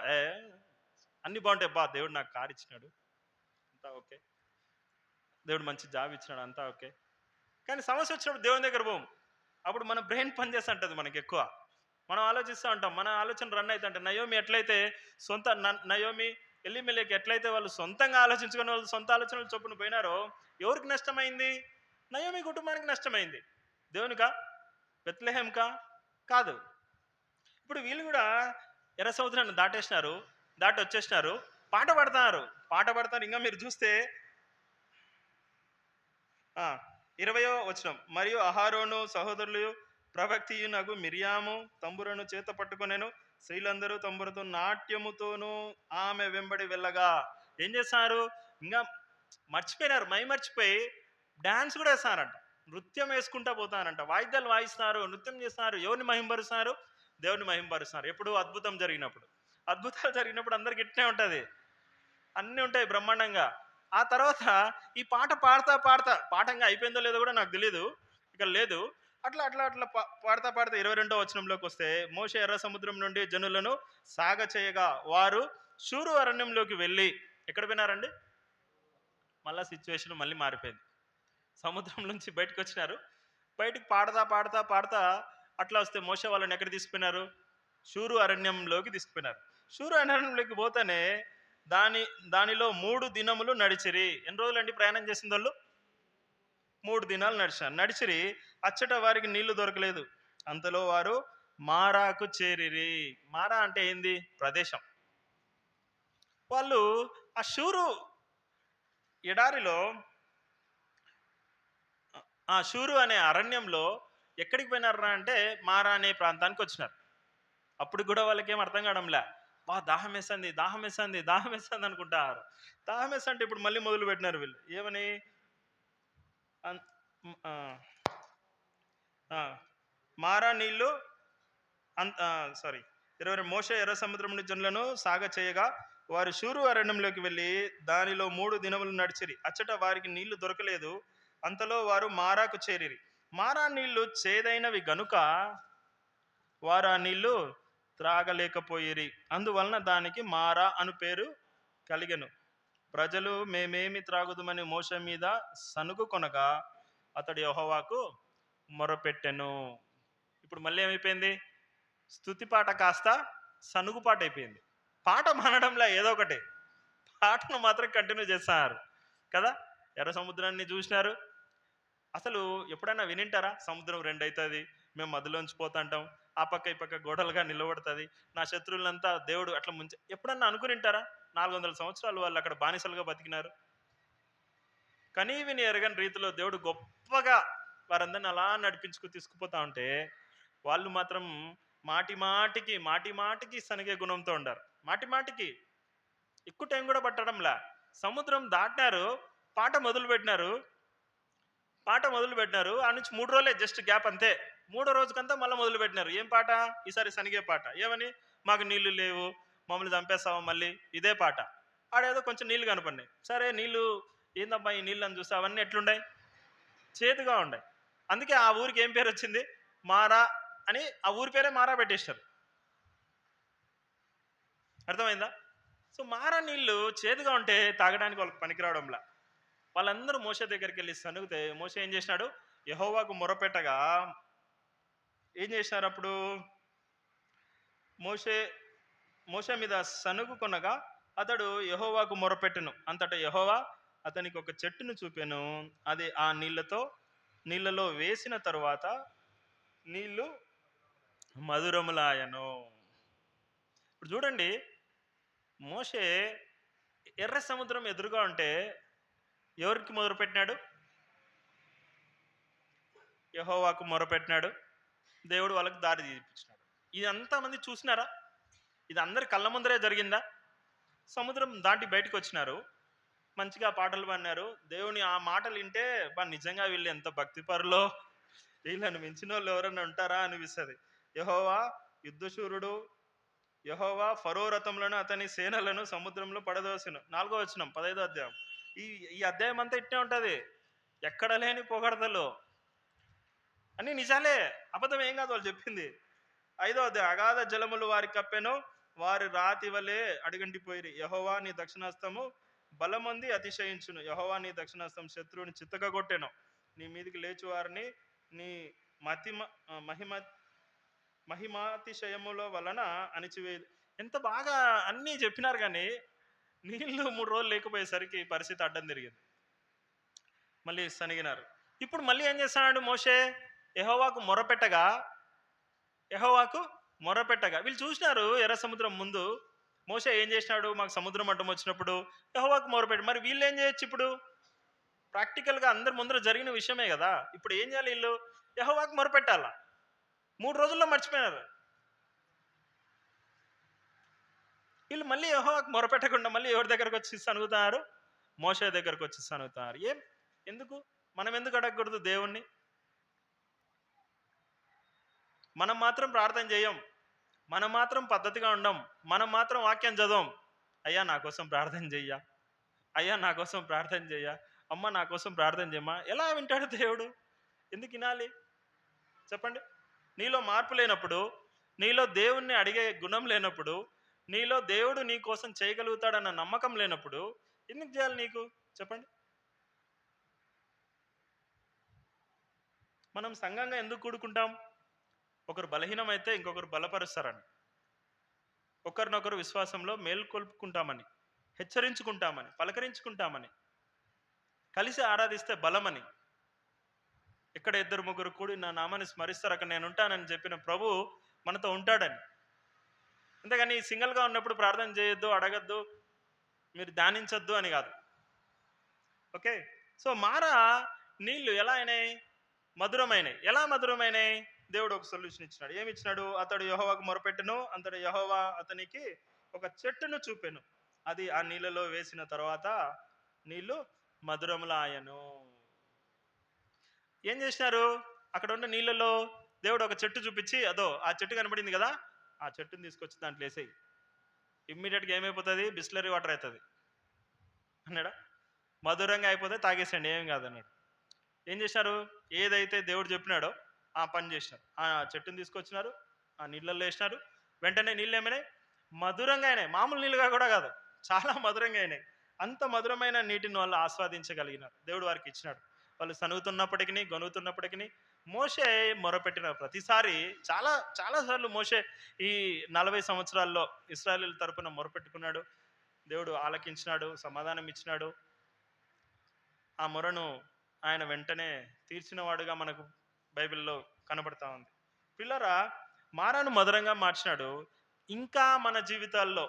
అన్నీ బాగుంటాయి, దేవుడు నాకు కారు ఇచ్చినాడు, అంతా ఓకే, దేవుడు మంచి జాబ్ ఇచ్చినాడు, అంతా ఓకే. కానీ సమస్య వచ్చినప్పుడు దేవుని దగ్గర పోం. అప్పుడు మన బ్రెయిన్ పనిచేస్తూ ఉంటుంది మనకి ఎక్కువ. మనం ఆలోచిస్తూ ఉంటాం, మన ఆలోచన రన్ అవుతుంటే. నయోమి ఎట్లయితే నయోమి ఎలిమెలెకు ఎట్లయితే వాళ్ళు సొంతంగా ఆలోచించుకుని వాళ్ళు సొంత ఆలోచనలు చొప్పున పోయినారో ఎవరికి నష్టమైంది? నయోమి కుటుంబానికి నష్టమైంది. దేవునికా? బెత్లెహేంకా? కాదు. ఇప్పుడు వీళ్ళు కూడా ఎర్ర సముద్రాన్ని దాటి వచ్చేసినారు, పాట పాడతారు. ఇంకా మీరు చూస్తే 20వ వచనం, మరియు అహారోను సహోదరులు ప్రవక్తియునగు మిరియాము తంబురను చేత పట్టుకొనెను, స్త్రీలందరూ తంబురతో నాట్యముతోనూ ఆమె వెంబడి వెళ్ళగా. ఏం చేస్తున్నారు? ఇంకా మర్చిపోయినారు, మర్చిపోయి డాన్స్ కూడా వేస్తున్నారంట, నృత్యం వేసుకుంటా పోతానంట, వాయిద్యాలు వాయిస్తున్నారు, నృత్యం చేస్తున్నారు. ఎవరిని మహింపరుస్తున్నారు? దేవుని మహింపరుస్తున్నారు. ఎప్పుడు? అద్భుతం జరిగినప్పుడు. అద్భుతాలు జరిగినప్పుడు అందరికి ఇట్నే ఉంటుంది, అన్నీ ఉంటాయి బ్రహ్మాండంగా. ఆ తర్వాత ఈ పాట పాడతా పాడతా, పాఠంగా అయిపోయిందో లేదో కూడా నాకు తెలియదు, ఇక లేదు. అట్లా అట్లా అట్లా పాడతా పాడతా 22వ వచనంలోకి వస్తే, మోషే ఎర్ర సముద్రం నుండి జనులను సాగ చేయగా వారు షూరు అరణ్యంలోకి వెళ్ళి, ఎక్కడ పోయినారండి? మళ్ళా సిచ్యువేషన్ మళ్ళీ మారిపోయింది. సముద్రం నుంచి బయటకు వచ్చినారు. బయటికి పాడతా పాడతా పాడతా అట్లా వస్తే మోషే వాళ్ళని ఎక్కడ తీసుకుపోయినారు? షూరు అరణ్యంలోకి తీసుకుపోయినారు. షూరు అరణ్యంలోకి పోతేనే దానిలో 3 దినములు నడిచిరి. ఎన్ని రోజులండి ప్రయాణం చేసిన వాళ్ళు? 3 దినాలు నడిచారు. నడిచిరి, అచ్చట వారికి నీళ్లు దొరకలేదు. అంతలో వారు మారాకు చేరిరి. మారా అంటే ఏంది? ప్రదేశం. వాళ్ళు ఆ షూరు ఎడారిలో, ఆ షూరు అనే అరణ్యంలో ఎక్కడికి పోయినారా అంటే మారా అనే ప్రాంతానికి వచ్చినారు. అప్పుడు కూడా వాళ్ళకేం అర్థం కావడంలే. దాహం వేస్తుంది, దాహం వేస్తుంది, దాహం వేస్తుంది అనుకుంటారు. దాహం వేస్తా అంటే ఇప్పుడు మళ్ళీ మొదలు పెట్టినారు వీళ్ళు. ఏమని? మారా నీళ్ళు సారీ 22. మోషే ఎర్ర సముద్రం నుండి జనులను సాగ చేయగా వారు షూరు అరణ్యంలోకి వెళ్ళి దానిలో 3 దినములు నడిచిరి. అచ్చట వారికి నీళ్లు దొరకలేదు. అంతలో వారు మారాకు చేరిరి. మారా నీళ్లు చేదైనవి గనుక వారు ఆ నీళ్లు త్రాగలేకపోయిరి. అందువలన దానికి మారా అను పేరు కలిగెను. ప్రజలు మేమేమి త్రాగుదుమని మోషే మీద సనుగు కొనగా అతడు యెహోవాకు మొరపెట్టెను. ఇప్పుడు మళ్ళీ ఏమైపోయింది? స్తుతి పాట కాస్త సనుగు పాట అయిపోయింది. పాట మానడంలో ఏదో ఒకటి, పాటను మాత్రం కంటిన్యూ చేస్తున్నారు కదా. ఎర్ర సముద్రాన్ని చూసినారు. అసలు ఎప్పుడైనా వినింటారా? సముద్రం 2 అవుతుంది, మేము మధ్యలోంచి పోతుంటాం, ఆ పక్క ఈ పక్క గోడలుగా నిలబడుతుంది, నా శత్రువులంతా దేవుడు అట్లా ముంచే, ఎప్పుడన్నా అనుకునింటారా? 400 సంవత్సరాలు వాళ్ళు అక్కడ బానిసలుగా బతికినారు. కనీ విని ఎరగని రీతిలో దేవుడు గొప్పగా వారందరిని అలా నడిపించుకు తీసుకుపోతా ఉంటే, వాళ్ళు మాత్రం మాటి మాటికి సనిగే గుణంతో ఉండారు. మాటి మాటికి ఎక్కువ టైం కూడా పట్టడంలా. సముద్రం దాటినారు, పాట మొదలు పెట్టినారు. ఆ నుంచి 3 రోజులే జస్ట్ గ్యాప్ అంతే. 3వ రోజుకంతా మళ్ళీ మొదలు పెట్టినారు. ఏం పాట? ఈసారి సనిగే పాట. ఏమని? మాకు నీళ్లు లేవు, మమ్మల్ని చంపేస్తాము మళ్ళీ, ఇదే పాట. ఆడేదో కొంచెం నీళ్లు కనపడినాయి. సరే నీళ్లు, ఏందబ్బా ఈ నీళ్ళు అని చూస్తే అవన్నీ ఎట్లుండాయి? చేదుగా ఉండాయి. అందుకే ఆ ఊరికి ఏం పేరు వచ్చింది? మారా అని. ఆ ఊరి పేరే మారా పెట్టేశారు. అర్థమైందా? సో మారా నీళ్ళు చేదుగా ఉంటే తాగడానికి వాళ్ళకి పనికిరావడంలా. వాళ్ళందరూ మోషే దగ్గరికి వెళ్ళి సనుగితే మోషే ఏం చేసినాడు? యెహోవాకు మొరపెట్టగా ఏం చేసినారు అప్పుడు? మోషే మీద సనుగు కొనగా అతడు యెహోవాకు మొరపెట్టెను. అంతటా యెహోవా అతనికి ఒక చెట్టును చూపెను. అది ఆ నీళ్ళలో వేసిన తరువాత నీళ్లు మధురములాయను. ఇప్పుడు చూడండి, మోషే ఎర్ర సముద్రం ఎదురుగా ఉంటే ఎవరికి మొదలుపెట్టినాడు? యెహోవాకు మొరపెట్టినాడు. దేవుడు వాళ్ళకి దారి చూపించినాడు. ఇదంతా మంది చూసినారా? ఇది అందరి కళ్ళ ముందరే జరిగిందా? సముద్రం దాటి బయటకు వచ్చినారు, మంచిగా పాటలు పాడినారు. దేవుని ఆ మాటలు వింటే నిజంగా వీళ్ళు ఎంత భక్తిపరులో, వీళ్ళని మించిన వాళ్ళు ఎవరన్నా ఉంటారా అనిపిస్తుంది. యెహోవా యుద్ధశూరుడు, యెహోవా ఫరో రథములను అతని సేనలను సముద్రంలో పడదోసెను. 4వ వచనం 15వ అధ్యాయం. ఈ అధ్యాయం అంతా ఇట్టే ఉంటుంది. ఎక్కడ లేని పొగడతలు అన్ని నిజాలే, అబద్ధం ఏం కాదు వాళ్ళు చెప్పింది. 5వ అధ్యాయం. అగాధ జలములు వారి కప్పెను, వారి రాతి వలె అడుగంటిపోయిరి. యెహోవా నీ దక్షిణాస్తము బలమంది అతిశయించును. యెహోవా నీ దక్షిణాస్తం శత్రువుని చిత్తకగొట్టెను. నీ మీదికి లేచి వారిని నీ మహిమాతిశయముల వలన అణిచివేయదు. ఎంత బాగా అన్నీ చెప్పినారు, కానీ నీళ్లు 3 రోజులు లేకపోయేసరికి పరిస్థితి అడ్డం తిరిగింది. మళ్ళీ సనిగినారు. ఇప్పుడు మళ్ళీ ఏం చేస్తున్నాడు మోషే? యెహోవాకు మొరపెట్టగా వీళ్ళు చూసినారు ఎర్ర సముద్రం ముందు. మోషే ఏం చేసినాడు? మాకు సముద్రం అడ్డం వచ్చినప్పుడు యెహోవాకు మొరపెట్టి, మరి వీళ్ళు ఏం చేయొచ్చు? ఇప్పుడు ప్రాక్టికల్గా అందరి ముందర జరిగిన విషయమే కదా. ఇప్పుడు ఏం చేయాలి? వీళ్ళు యెహోవాకు మొరపెట్టాలా. 3 రోజుల్లో మర్చిపోయినారు వీళ్ళు. మళ్ళీ యెహోవాకు మొరపెట్టకుండా మళ్ళీ ఎవరి దగ్గరకు వచ్చి సనుగుతున్నారు? మోషే దగ్గరకు వచ్చి సనుగుతున్నారు. ఎందుకు? మనం ఎందుకు అడగకూడదు దేవుణ్ణి? మనం మాత్రం ప్రార్థన చేయం, మనం మాత్రం పద్ధతిగా ఉండం, మనం మాత్రం వాక్యం చదవం. అయ్యా నా కోసం ప్రార్థన చెయ్యా, అయ్యా నా కోసం ప్రార్థన చెయ్యా, అమ్మ నా కోసం ప్రార్థన చేయమ్మా. ఎలా వింటాడు దేవుడు? ఎందుకు వినాలి చెప్పండి? నీలో మార్పు లేనప్పుడు, నీలో దేవుణ్ణి అడిగే గుణం లేనప్పుడు, నీలో దేవుడు నీ కోసం చేయగలుగుతాడన్న నమ్మకం లేనప్పుడు ఎందుకు చేయాలి నీకు చెప్పండి? మనం సంఘంగా ఎందుకు కూడుకుంటాం? ఒకరు బలహీనమైతే ఇంకొకరు బలపరుస్తారని, ఒకరినొకరు విశ్వాసంలో మేల్కొల్పుకుంటామని, హెచ్చరించుకుంటామని, పలకరించుకుంటామని, కలిసి ఆరాధిస్తే బలమని. ఇక్కడ ఇద్దరు ముగ్గురు కూడి నా నామాన్ని స్మరిస్తారు అక్కడ నేను ఉంటానని చెప్పిన ప్రభు మనతో ఉంటాడని. అంతేగాని సింగిల్గా ఉన్నప్పుడు ప్రార్థన చేయొద్దు, అడగద్దు, మీరు ధ్యానించొద్దు అని కాదు. ఓకే. సో మారా నీళ్లు ఎలా అయినాయి? మధురమైనవి. ఎలా మధురమైనవి? దేవుడు ఒక సొల్యూషన్ ఇచ్చినాడు. ఏమి ఇచ్చినాడు? అతడు యెహోవాకు మొరపెట్టెను, అంతటి యెహోవా అతనికి ఒక చెట్టును చూపెను. అది ఆ నీళ్ళలో వేసిన తర్వాత నీళ్లు మధురములాయను. ఏం చేసినారు? అక్కడ ఉన్న నీళ్ళలో దేవుడు ఒక చెట్టు చూపించి, అదో ఆ చెట్టు కనబడింది కదా, ఆ చెట్టుని తీసుకొచ్చి దాంట్లో వేసేయి. ఇమ్మీడియట్గా ఏమైపోతుంది? బిస్లరీ వాటర్ అవుతుంది అన్నాడా? మధురంగా అయిపోతే తాగేసండి, ఏం కాదన్నాడు. ఏం చేశారు? ఏదైతే దేవుడు చెప్పినాడో ఆ పని చేసినారు. ఆ చెట్టుని తీసుకొచ్చినారు, ఆ నీళ్ళల్లో వేసినారు. వెంటనే నీళ్ళు ఏమైనాయి? మధురంగా అయినాయి. మామూలు నీళ్ళుగా కూడా కాదు, చాలా మధురంగా అయినాయి. అంత మధురమైన నీటిని వాళ్ళు ఆస్వాదించగలిగినారు. దేవుడు వారికి ఇచ్చినాడు. వాళ్ళు సనుగుతున్నప్పటికీ, గొనుగుతున్నప్పటికీ, మోషే మొరపెట్టిన ప్రతిసారి చాలాసార్లు మోషే ఈ 40 సంవత్సరాల్లో ఇశ్రాయేలీయుల తరపున మొరపెట్టుకున్నాడు. దేవుడు ఆలకించినాడు, సమాధానం ఇచ్చినాడు. ఆ మొరను ఆయన వెంటనే తీర్చినవాడుగా మనకు బైబిల్లో కనబడతా ఉంది. పిల్లరా, మారాను మధురంగా మార్చినాడు. ఇంకా మన జీవితాల్లో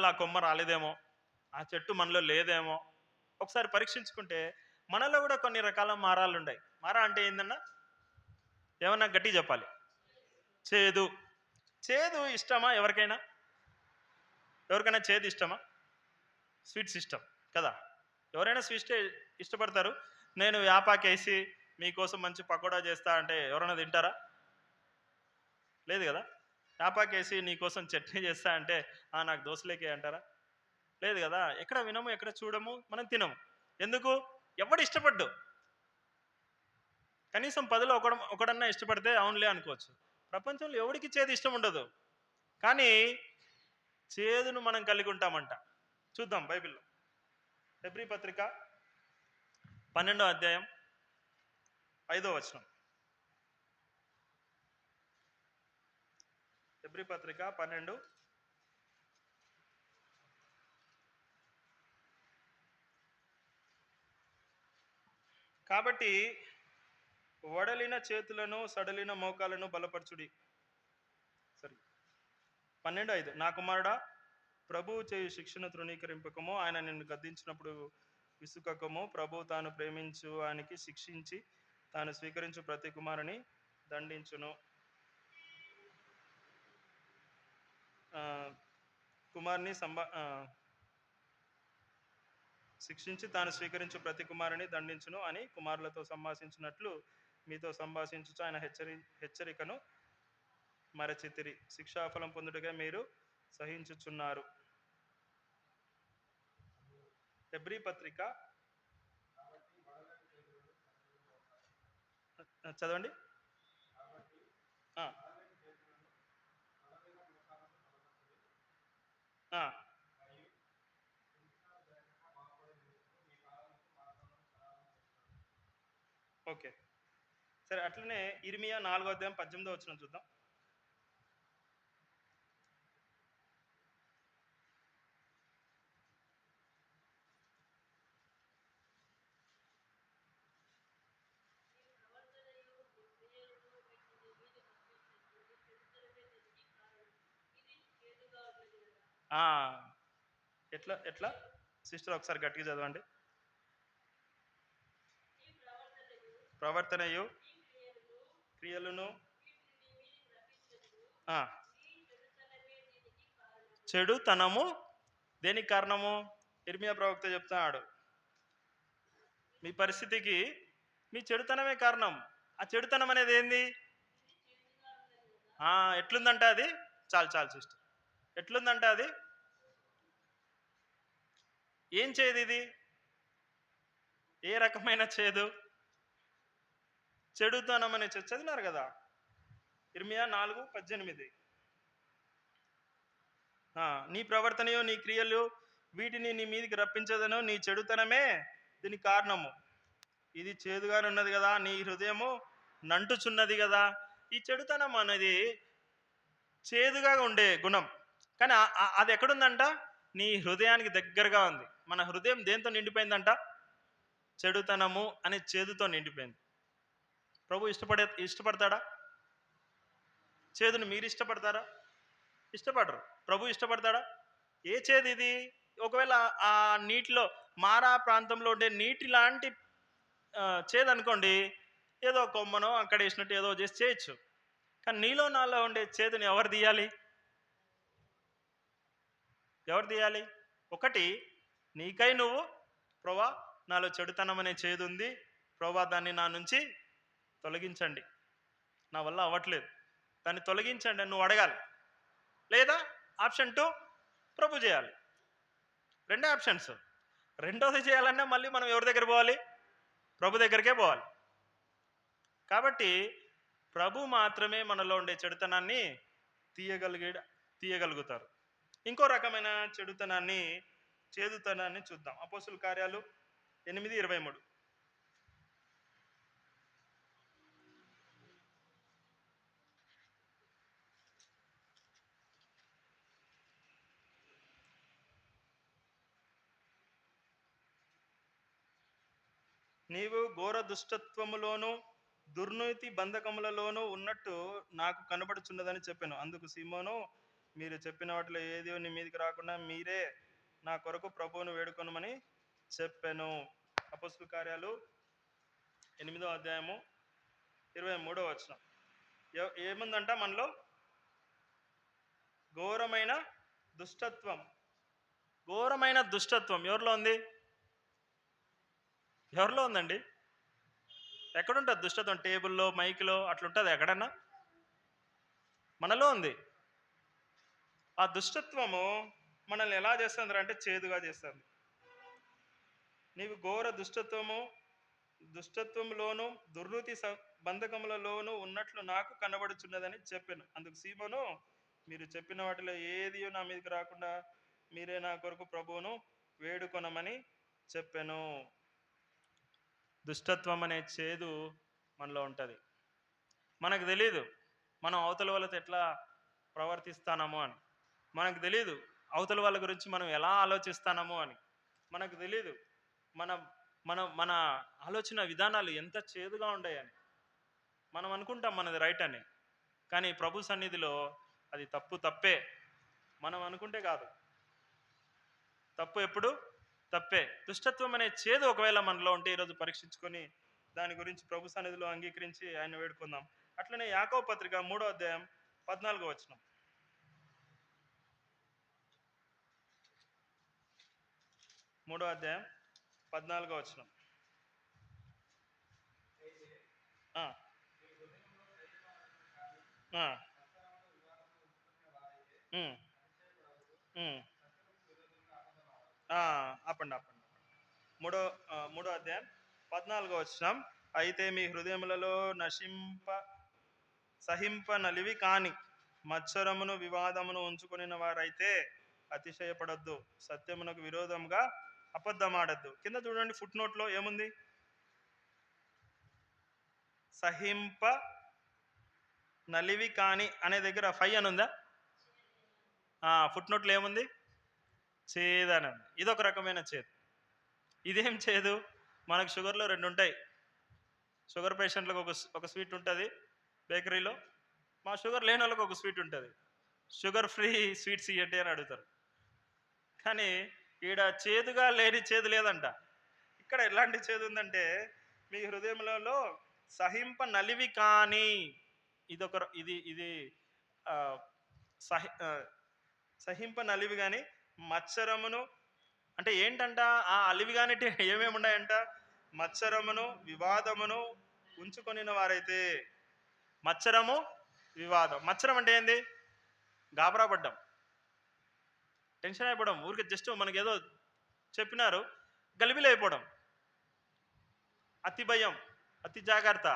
ఆ కొమ్మ రాలేదేమో, ఆ చెట్టు మనలో లేదేమో ఒకసారి పరీక్షించుకుంటే మనలో కూడా కొన్ని రకాల మారాలు ఉన్నాయి. మారా అంటే ఏందన్నా? ఏమన్నా గట్టి చెప్పాలి. చేదు. చేదు ఇష్టమా ఎవరికైనా? చేదు ఇష్టమా? స్వీట్స్ ఇష్టం కదా. ఎవరైనా స్వీట్స్ ఇష్టపడతారు. నేను వేపాకేసి మీకోసం మంచి పకోడా చేస్తా అంటే ఎవరైనా తింటారా? లేదు కదా. వేపాకేసి నీకోసం చట్నీ చేస్తా అంటే నాకు దోశలేకే అంటారా? లేదు కదా. ఎక్కడ వినము, ఎక్కడ చూడము, మనం తినము. ఎందుకు? ఎవడు ఇష్టపడ్డు. కనీసం 10లో ఒకడన్నా ఇష్టపడితే అవునులే అనుకోవచ్చు. ప్రపంచంలో ఎవడికి చేదు ఇష్టం ఉండదు. కానీ చేదును మనం కలిగి ఉంటామంట. చూద్దాం బైబిల్లో. హెబ్రీ పత్రిక 12వ అధ్యాయం 5వ వచనం. హెబ్రీ పత్రిక 12. కాబట్టి వడలిన చేతులను సడలిన మోకాలను బలపరచుడి. సరే 12:5. నా కుమారుడా, ప్రభువు చేయు శిక్షను తృణీకరింపకము, ఆయన నిన్ను గద్దించినప్పుడు విసుకకము. ప్రభువు తాను ప్రేమించు ఆయనకి శిక్షించి తాను స్వీకరించు ప్రతి కుమారుని దండించును. కుమారుని శిక్షించి తాను స్వీకరించు ప్రతి కుమారుని దండించును అని కుమారులతో సంభాషించినట్లు మీతో సంభాషించుచు ఆయన హెచ్చరికను మరచితిరి. శిక్షాఫలం పొందుటగా మీరు సహించుచున్నారు. హెబ్రీ పత్రిక చదవండి. ఓకే సరే. అట్లనే ఇర్మియా 4వ అధ్యాయం 18వ వచనం చూద్దాం. ఎట్లా సిస్టర్ ఒకసారి గట్టిగా చదవండి. ప్రవర్తనయు క్రియలను చెడుతనము దేనికి కారణము? ఇర్మియా ప్రవక్త చెప్తున్నాడు. మీ పరిస్థితికి మీ చెడుతనమే కారణం. ఆ చెడుతనం అనేది ఏంది? ఎట్లుందంట అది? చాలు చాలు సిస్టర్. ఎట్లుందంట అది? ఏం చేదు ఇది? ఏ రకమైన చేదు? చెడుతనం అనే చదివినారు కదా, ఇర్మియా 4:18. నీ ప్రవర్తనయో నీ క్రియలు వీటిని నీ మీదికి రప్పించదను, నీ చెడుతనమే దీనికి కారణము. ఇది చేదుగానే ఉన్నది కదా, నీ హృదయము నంటుచున్నది కదా. ఈ చెడుతనం అనేది చేదుగా ఉండే గుణం, కానీ అది ఎక్కడుందంట? నీ హృదయానికి దగ్గరగా ఉంది. మన హృదయం దేంతో నిండిపోయిందంట? చెడుతనము అనే చేదుతో నిండిపోయింది. ప్రభు ఇష్టపడతాడా? చేదును మీరు ఇష్టపడతారా? ఇష్టపడరు. ప్రభు ఇష్టపడతాడా? ఏ చేదు ఇది? ఒకవేళ ఆ నీటిలో, మారా ప్రాంతంలో ఉండే నీటి లాంటి చేదు అనుకోండి, ఏదో కొమ్మనో అక్కడ వేసినట్టు ఏదో చేసి చేయొచ్చు. కానీ నీలో నాలో ఉండే చేదుని ఎవరు తీయాలి? ఎవరు తీయాలి? ఒకటి, నీకై నువ్వు, ప్రభా నాలో చెడుతనం అనే చేదు ఉంది, ప్రభా దాన్ని నా నుంచి తొలగించండి, నా వల్ల అవ్వట్లేదు, దాన్ని తొలగించండి అని నువ్వు అడగాలి. లేదా ఆప్షన్ 2, ప్రభు చేయాలి. రెండే ఆప్షన్స్. రెండోది చేయాలన్నా మళ్ళీ మనం ఎవరి దగ్గర పోవాలి? ప్రభు దగ్గరికే పోవాలి. కాబట్టి ప్రభు మాత్రమే మనలో ఉండే చెడుతనాన్ని తీయగలుగుతారు. ఇంకో రకమైన చేదుతనాన్ని చూద్దాం. అపోస్తుల కార్యాలు 8:23. నీవు ఘోర దుష్టత్వములోను దుర్నీతి బంధకములలోనూ ఉన్నట్టు నాకు కనబడుచున్నదని చెప్పాను. అందుకు సీమోను, మీరు చెప్పిన వాటిలో ఏది నీ మీదకి రాకుండా మీరే నా కొరకు ప్రభువును వేడుకొనమని చెప్పాను. అపోస్తుల కార్యాలు 8:23 ఏముందంట? మనలో ఘోరమైన దుష్టత్వం. ఘోరమైన దుష్టత్వం ఎవరిలో ఉంది? ఎవరిలో ఉందండి? ఎక్కడుంటుంది దుష్టత్వం? టేబుల్లో, మైక్లో అట్లుంటుంది ఎక్కడన్నా? మనలో ఉంది. ఆ దుష్టత్వము మనల్ని ఎలా చేస్తుంది అంటే చేదుగా చేస్తుంది. నీవు ఘోర దుష్టత్వములోను దుర్నీతి బంధకములలోను ఉన్నట్లు నాకు కనబడుచున్నదని చెప్పాను. అందుకు సీమోను, మీరు చెప్పిన వాటిలో ఏది నా మీదకి రాకుండా మీరే నా కొరకు ప్రభువును వేడుకొనమని చెప్పాను. దుష్టత్వం అనే చేదు మనలో ఉంటుంది. మనకు తెలీదు మనం అవతల వాళ్ళతో ఎట్లా ప్రవర్తిస్తానము అని. మనకు తెలీదు అవతల వాళ్ళ గురించి మనం ఎలా ఆలోచిస్తానము అని. మనకు తెలీదు మన మన మన ఆలోచన విధానాలు ఎంత చేదుగా ఉన్నాయని. మనం అనుకుంటాం మనది రైట్ అని, కానీ ప్రభు సన్నిధిలో అది తప్పే. మనం అనుకుంటే కాదు, తప్పు ఎప్పుడు తప్పే. దుష్టత్వం అనే చేదు ఒకవేళ మనలో ఉంటే ఈరోజు పరీక్షించుకొని దాని గురించి ప్రభు సన్నిధిలో అంగీకరించి ఆయన వేడుకుందాం. అట్లనే యాకోబు పత్రిక 3:14. 3:14. ఆపండి. 3:14. అయితే మీ హృదయములలో సహింప నలివి కాని మత్సరమును వివాదమును ఉంచుకుని వారైతే అతిశయపడద్దు, సత్యమునకు విరోధంగా అబద్ధమాడద్దు. కింద చూడండి, ఫుట్ నోట్లో ఏముంది? సహింప నలివి కాని అనే దగ్గర 5 అని ఉందా? ఫుట్ నోట్లో ఏముంది? చేదని ఉంది. ఇదొక రకమైన చేదు. ఇదేం చేదు? మనకు షుగర్లో 2 ఉంటాయి. షుగర్ పేషెంట్లకు ఒక స్వీట్ ఉంటుంది బేకరీలో. మా షుగర్ లేని వాళ్ళకి ఒక స్వీట్ ఉంటుంది. షుగర్ ఫ్రీ స్వీట్స్ ఇవ్వండి అని అడుగుతారు. కానీ ఈడ చేదుగా లేని చేదు లేదంట. ఇక్కడ ఎలాంటి చేదు ఉందంటే, మీ హృదయములలో సహింప నలివి కానీ, ఇది సహింప నలివి కానీ మత్సరమును అంటే ఏంటంట? ఆ అలివి కానీ ఏమేమి ఉన్నాయంట? మత్సరమును వివాదమును ఉంచుకొనిన వారైతే. మత్సరము వివాదం. మత్సరం అంటే ఏంది? గాబరా పడ్డాం, టెన్షన్ అయిపోవడం, ఊరికి జస్ట్ మనకేదో చెప్పినారు గలిబిలి అయిపోవడం. అతి భయం, అతి జాగ్రత్త.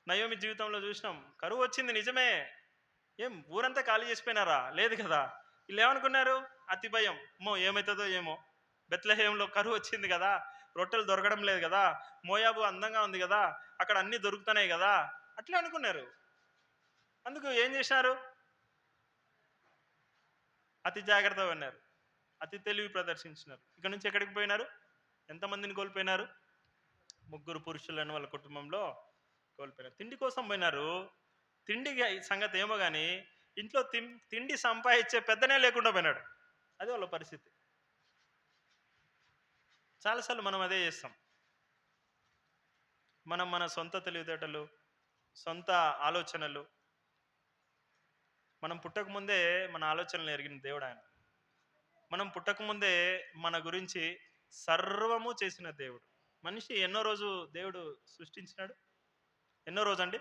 నయోమి జీవితంలో చూసినాం, కరువు వచ్చింది నిజమే, ఏం ఊరంతా ఖాళీ చేసిపోయినారా? లేదు కదా. వీళ్ళు ఏమనుకున్నారు? అతి భయం, ఏమవుతుందో ఏమో, బెత్లెహేంలో కరువు వచ్చింది కదా, రొట్టెలు దొరకడం లేదు కదా, మోయాబు అందంగా ఉంది కదా, అక్కడ అన్నీ దొరుకుతున్నాయి కదా, అట్లా అనుకున్నారు. అందుకు ఏం చేశారు? అతి జాగ్రత్తగా ఉన్నారు, అతి తెలివి ప్రదర్శించినారు. ఇక్కడ నుంచి ఎక్కడికి పోయినారు? ఎంతమందిని కోల్పోయినారు? 3 పురుషులను వాళ్ళ కుటుంబంలో కోల్పోయినారు. తిండి కోసం పోయినారు. తిండి సంగతి ఏమో కానీ ఇంట్లో తిండి సంపాదించే పెద్దనే లేకుండా పోయినాడు. అదే వాళ్ళ పరిస్థితి. చాలాసార్లు మనం అదే చేస్తాం. మనం మన సొంత తెలివితేటలు, సొంత ఆలోచనలు, మనం పుట్టకముందే మన ఆలోచనలు ఎరిగిన దేవుడు ఆయన. మనం పుట్టకముందే మన గురించి సర్వము చేసిన దేవుడు. మనిషి ఎన్నో రోజు దేవుడు సృష్టించినాడు? ఎన్నో రోజు అండి?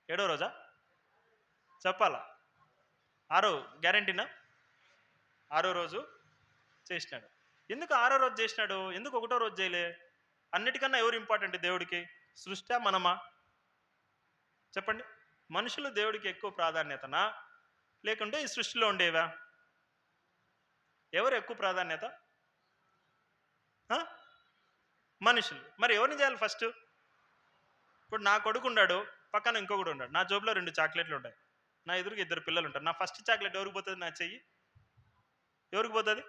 7వ రోజా? చెప్పాలా? 6 గ్యారంటీనా? 6వ రోజు చేసినాడు. ఎందుకు 6వ రోజు చేసినాడు? ఎందుకు 1వ రోజు చేయలే? అన్నిటికన్నా ఎవరు ఇంపార్టెంట్ దేవుడికి? సృష్టి మనమా? చెప్పండి. మనుషులు దేవుడికి ఎక్కువ ప్రాధాన్యతనా, లేకుంటే ఈ సృష్టిలో ఉండేవా? ఎవరు ఎక్కువ ప్రాధాన్యత? మనుషులు. మరి ఎవరిని చేయాలి ఫస్ట్? ఇప్పుడు నా కొడుకు ఉన్నాడు, పక్కన ఇంకొకడు ఉన్నాడు, నా జోబులో 2 చాక్లెట్లు ఉంటాయి, నా ఎదురుగా 2 పిల్లలు ఉంటారు. నా ఫస్ట్ చాక్లెట్ ఎవరికి పోతుంది? నా చెయ్యి ఎవరికి పోతుంది?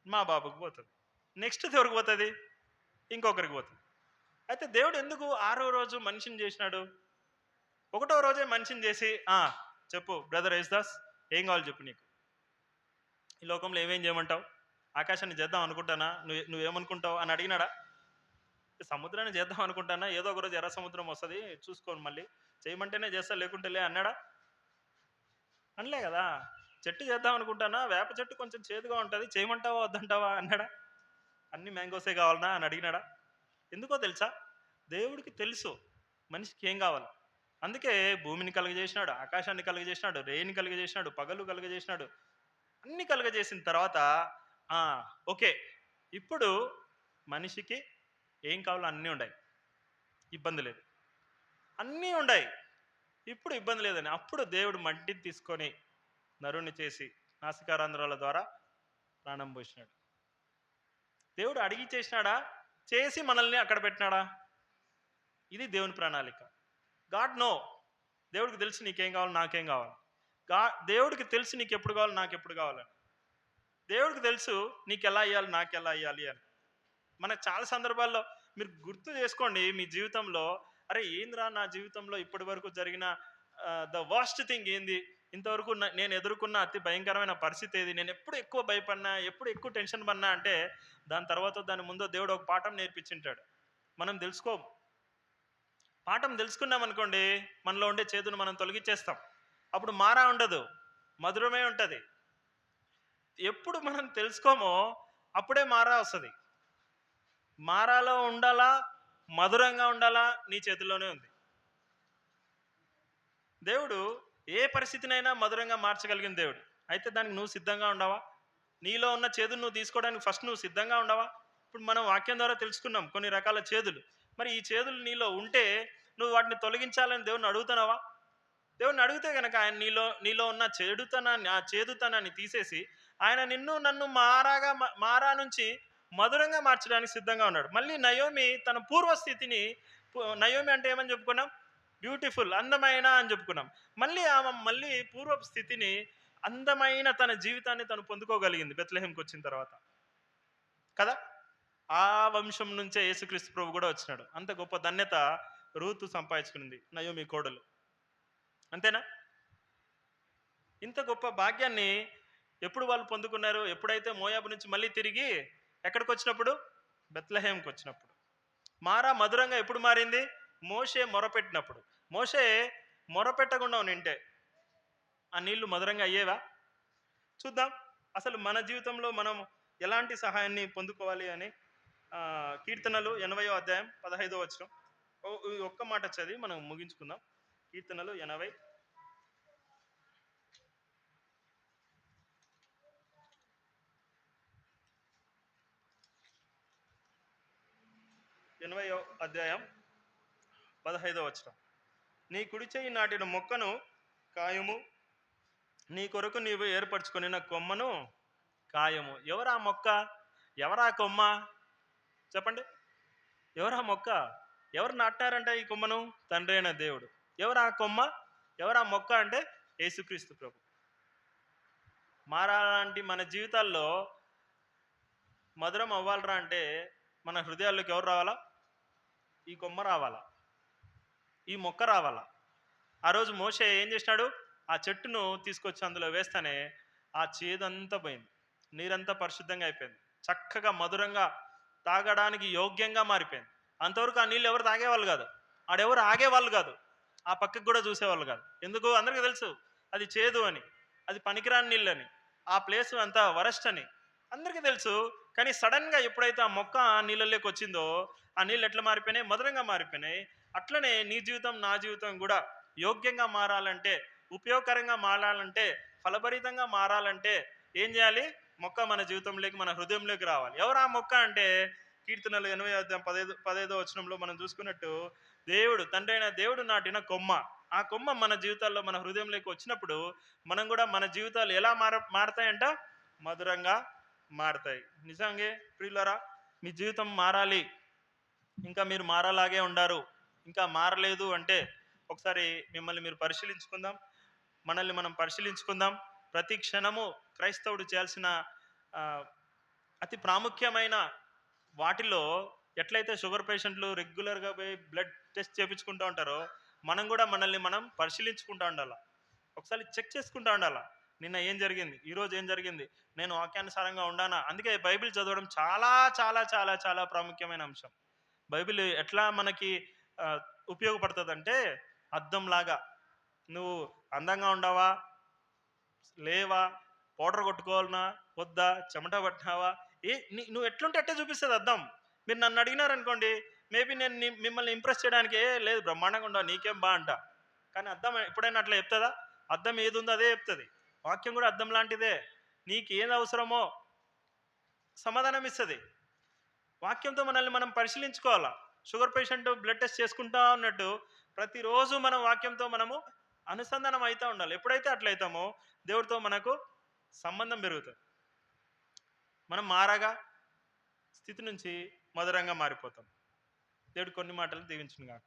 మా బాబుకి పోతుంది. నెక్స్ట్ ఎవరికి పోతుంది? ఇంకొకరికి పోతుంది. అయితే దేవుడు ఎందుకు 6వ రోజు మనిషిని చేసినాడు? 1వ రోజే మనిషిని చేసి చెప్పు బ్రదర్ యేసుదాస్, ఏం కావాలి చెప్పు, నీకు ఈ లోకంలో ఏమేం చేయమంటావు? ఆకాశాన్ని చేద్దాం అనుకుంటానా, నువ్వేమనుకుంటావు అని అడిగినాడా? సముద్రాన్ని చేద్దాం అనుకుంటానా, ఏదో ఒక రోజు ఎర్ర సముద్రం వస్తుంది చూసుకోండి, మళ్ళీ చేయమంటేనే చేస్తా లేకుంటే లే అన్నాడా? అనలే కదా. చెట్టు చేద్దాం అనుకుంటానా, వేప చెట్టు కొంచెం చేదుగా ఉంటుంది, చేయమంటావా వద్దంటావా అన్నాడా? అన్ని మ్యాంగోసే కావాలనా అని అడిగినాడా? ఎందుకో తెలుసా? దేవుడికి తెలుసు మనిషికి ఏం కావాలి. అందుకే భూమిని కలుగజేసినాడు, ఆకాశాన్ని కలుగజేసినాడు, రేయిని కలుగజేసినాడు, పగలు కలుగజేసినాడు. అన్ని కలుగజేసిన తర్వాత ఓకే, ఇప్పుడు మనిషికి ఏం కావాలో అన్నీ ఉన్నాయి, ఇబ్బంది లేదు, అన్నీ ఉన్నాయి, ఇప్పుడు ఇబ్బంది లేదని అప్పుడు దేవుడు మట్టిని తీసుకొని నరుణ్ణి చేసి నాసికారంధ్రాల ద్వారా ప్రాణం పోసినాడు. దేవుడు అడిగి చేసినాడా? చేసి మనల్ని అక్కడ పెట్టినాడా? ఇది దేవుని ప్రణాళిక. God know. దేవుడికి తెలుసు నీకేం కావాలి, నాకేం కావాలి. దేవుడికి తెలుసు నీకు ఎప్పుడు కావాలి, నాకు ఎప్పుడు కావాలని. దేవుడికి తెలుసు నీకు ఎలా అయ్యాలి, నాకు ఎలా అయ్యాలి అని. మనకు చాలా సందర్భాల్లో మీరు గుర్తు చేసుకోండి మీ జీవితంలో, అరే ఏంద్రా నా జీవితంలో ఇప్పటి వరకు జరిగిన ద వర్స్ట్ థింగ్ ఏంది, ఇంతవరకు నేను ఎదుర్కొన్న అతి భయంకరమైన పరిస్థితి ఏది, నేను ఎప్పుడు ఎక్కువ భయపడినా, ఎప్పుడు ఎక్కువ టెన్షన్ పడినా అంటే దాని తర్వాత దాని ముందో దేవుడు ఒక పాఠం నేర్పించింటాడు. మనం తెలుసుకోం. పాఠం తెలుసుకున్నామనుకోండి, మనలో ఉండే చేదును మనం తొలగించేస్తాం. అప్పుడు మారా ఉండదు, మధురమే ఉంటుంది. ఎప్పుడు మనం తెలుసుకోమో అప్పుడే మారా వస్తుంది. మారాలో ఉండాలా, మధురంగా ఉండాలా, నీ చేతిలోనే ఉంది. దేవుడు ఏ పరిస్థితినైనా మధురంగా మార్చగలిగిన దేవుడు. అయితే దానికి నువ్వు సిద్ధంగా ఉండవా? నీలో ఉన్న చేదును నువ్వు తీసుకోవడానికి ఫస్ట్ నువ్వు సిద్ధంగా ఉండవా? ఇప్పుడు మనం వాక్యం ద్వారా తెలుసుకున్నాం కొన్ని రకాల చేదులు. మరి ఈ చేదులు నీలో ఉంటే నువ్వు వాటిని తొలగించాలని దేవుడిని అడుగుతున్నావా? దేవుడిని అడిగితే కనుక ఆయన నీలో ఉన్న చెడుతనాన్ని, ఆ చేదుతనాన్ని తీసేసి ఆయన నన్ను మారా నుంచి మధురంగా మార్చడానికి సిద్ధంగా ఉన్నాడు. మళ్ళీ నయోమి తన పూర్వస్థితిని, నయోమి అంటే ఏమని చెప్పుకున్నాం? బ్యూటిఫుల్, అందమైన అని చెప్పుకున్నాం. మళ్ళీ పూర్వపు స్థితిని, అందమైన తన జీవితాన్ని తను పొందుకోగలిగింది బెత్లెహేంకి వచ్చిన తర్వాత కదా. ఆ వంశం నుంచే యేసుక్రీస్తు ప్రభు కూడా వచ్చినాడు. అంత గొప్ప ధన్యత రూతు సంపాదించుకునింది, నయోమి కోడలు. అంతేనా? ఇంత గొప్ప భాగ్యాన్ని ఎప్పుడు వాళ్ళు పొందుకున్నారు? ఎప్పుడైతే మోయాబు నుంచి మళ్ళీ తిరిగి ఎక్కడికి వచ్చినప్పుడు? బెత్లెహేంకి వచ్చినప్పుడు. మారా మధురంగా ఎప్పుడు మారింది? మోషే మొరపెట్టినప్పుడు. మోషే మొరపెట్టకుండా నింటే ఆ నీళ్లు మధురంగా అయ్యేవా? చూద్దాం. అసలు మన జీవితంలో మనం ఎలాంటి సహాయాన్ని పొందుకోవాలి అని కీర్తనలు 80వ అధ్యాయం 15వ వచనం ఈ ఒక్క మాట చదివి మనం ముగించుకుందాం. కీర్తనలు 80వ అధ్యాయం 15వ వచనం. నీ కుడి చెయ్యి నాటిన మొక్కను కాయము, నీ కొరకు నీవు ఏర్పరచుకొనిన కొమ్మను కాయము. ఎవరా మొక్క, ఎవరా కొమ్మ? చెప్పండి. ఎవరా మొక్క? ఎవరు నాటారంటే ఈ కొమ్మను? తండ్రి అయిన దేవుడు. ఎవరా కొమ్మ, ఎవరా మొక్క అంటే యేసుక్రీస్తు ప్రభు. మారాలంటే మన జీవితాల్లో మధురం అవ్వాలరా అంటే మన హృదయాల్లోకి ఎవరు రావాలా? ఈ కొమ్మ రావాలా, ఈ మొక్క రావాలా. ఆ రోజు మోషే ఏం చేసినాడు? ఆ చెట్టును తీసుకొచ్చి అందులో వేస్తేనే ఆ చేదంతా పోయింది, నీరంతా పరిశుద్ధంగా అయిపోయింది, చక్కగా మధురంగా తాగడానికి యోగ్యంగా మారిపోయింది. అంతవరకు ఆ నీళ్ళు ఎవరు తాగేవాళ్ళు కాదు, ఆడెవరు ఆగేవాళ్ళు కాదు, ఆ పక్కకు కూడా చూసేవాళ్ళు కాదు. ఎందుకు? అందరికీ తెలుసు అది చేదు అని, అది పనికిరాని నీళ్ళు అని, ఆ ప్లేస్ అంతా వరస్ట్ అని అందరికీ తెలుసు. కానీ సడన్గా ఎప్పుడైతే ఆ మొక్క నీళ్ళలోకి వచ్చిందో ఆ నీళ్ళు ఎట్లా మారిపోయినాయి? మధురంగా మారిపోయినాయి. అట్లనే నీ జీవితం, నా జీవితం కూడా యోగ్యంగా మారాలంటే, ఉపయోగకరంగా మారాలంటే, ఫలభరితంగా మారాలంటే ఏం చేయాలి? మొక్క మన జీవితంలోకి, మన హృదయంలోకి రావాలి. ఎవరు ఆ మొక్క అంటే కీర్తనలు 80 అధ్యాయం 15వ వచనంలో మనం చూసుకున్నట్టు దేవుడు, తండ్రి అయిన దేవుడు నాటిన కొమ్మ. ఆ కొమ్మ మన జీవితాల్లో, మన హృదయంలోకి వచ్చినప్పుడు మనం కూడా మన జీవితాలు ఎలా మారతాయంట? మధురంగా మారతాయి. నిజంగా ప్రియులారా, మీ జీవితం మారాలి, ఇంకా మీరు మారలాగే ఉండారు, ఇంకా మారలేదు అంటే ఒకసారి మిమ్మల్ని మీరు పరిశీలించుకుందాం, మనల్ని మనం పరిశీలించుకుందాం. ప్రతి క్షణము క్రైస్తవుడు చేయాల్సిన అతి ప్రాముఖ్యమైన వాటిలో ఎట్లయితే షుగర్ పేషెంట్లు రెగ్యులర్గా పోయి బ్లడ్ టెస్ట్ చేయించుకుంటూ ఉంటారో మనం కూడా మనల్ని మనం పరిశీలించుకుంటూ ఉండాలి, ఒకసారి చెక్ చేసుకుంటూ ఉండాలి. నిన్న ఏం జరిగింది, ఈరోజు ఏం జరిగింది, నేను వాక్యానుసారంగా ఉండానా? అందుకే బైబిల్ చదవడం చాలా చాలా చాలా చాలా ప్రాముఖ్యమైన అంశం. బైబిల్ ఎట్లా మనకి ఉపయోగపడుతుందంటే అద్దంలాగా. నువ్వు అందంగా ఉండవా, లేవా, పౌడర్ కొట్టుకోవాలన్నా వద్దా, చెమట పట్టినావా, నువ్వు ఎట్లుంటే అట్టే చూపిస్తుంది అద్దం. మీరు నన్ను అడిగినారనుకోండి, మేబీ నేను మిమ్మల్ని ఇంప్రెస్ చేయడానికి లేదు బ్రహ్మాండంగా ఉండవు, నీకేం బా అంట. కానీ అద్దం ఎప్పుడైనా అట్లా చెప్తుందా? అద్దం ఏది ఉందో అదే చెప్తుంది. వాక్యం కూడా అద్దం లాంటిదే. నీకు ఏది అవసరమో సమాధానం ఇస్తుంది. వాక్యంతో మనల్ని మనం పరిశీలించుకోవాలా. షుగర్ పేషెంట్ బ్లడ్ టెస్ట్ చేసుకుంటా ఉన్నట్టు ప్రతిరోజు మనం వాక్యంతో మనము అనుసంధానం అవుతూ ఉండాలి. ఎప్పుడైతే అట్లయితామో దేవుడితో మనకు సంబంధం పెరుగుతుంది. మనం మారగా స్థితి నుంచి మధురంగా మారిపోతాం. దేవుడు కొన్ని మాటలు దీవించును గాక.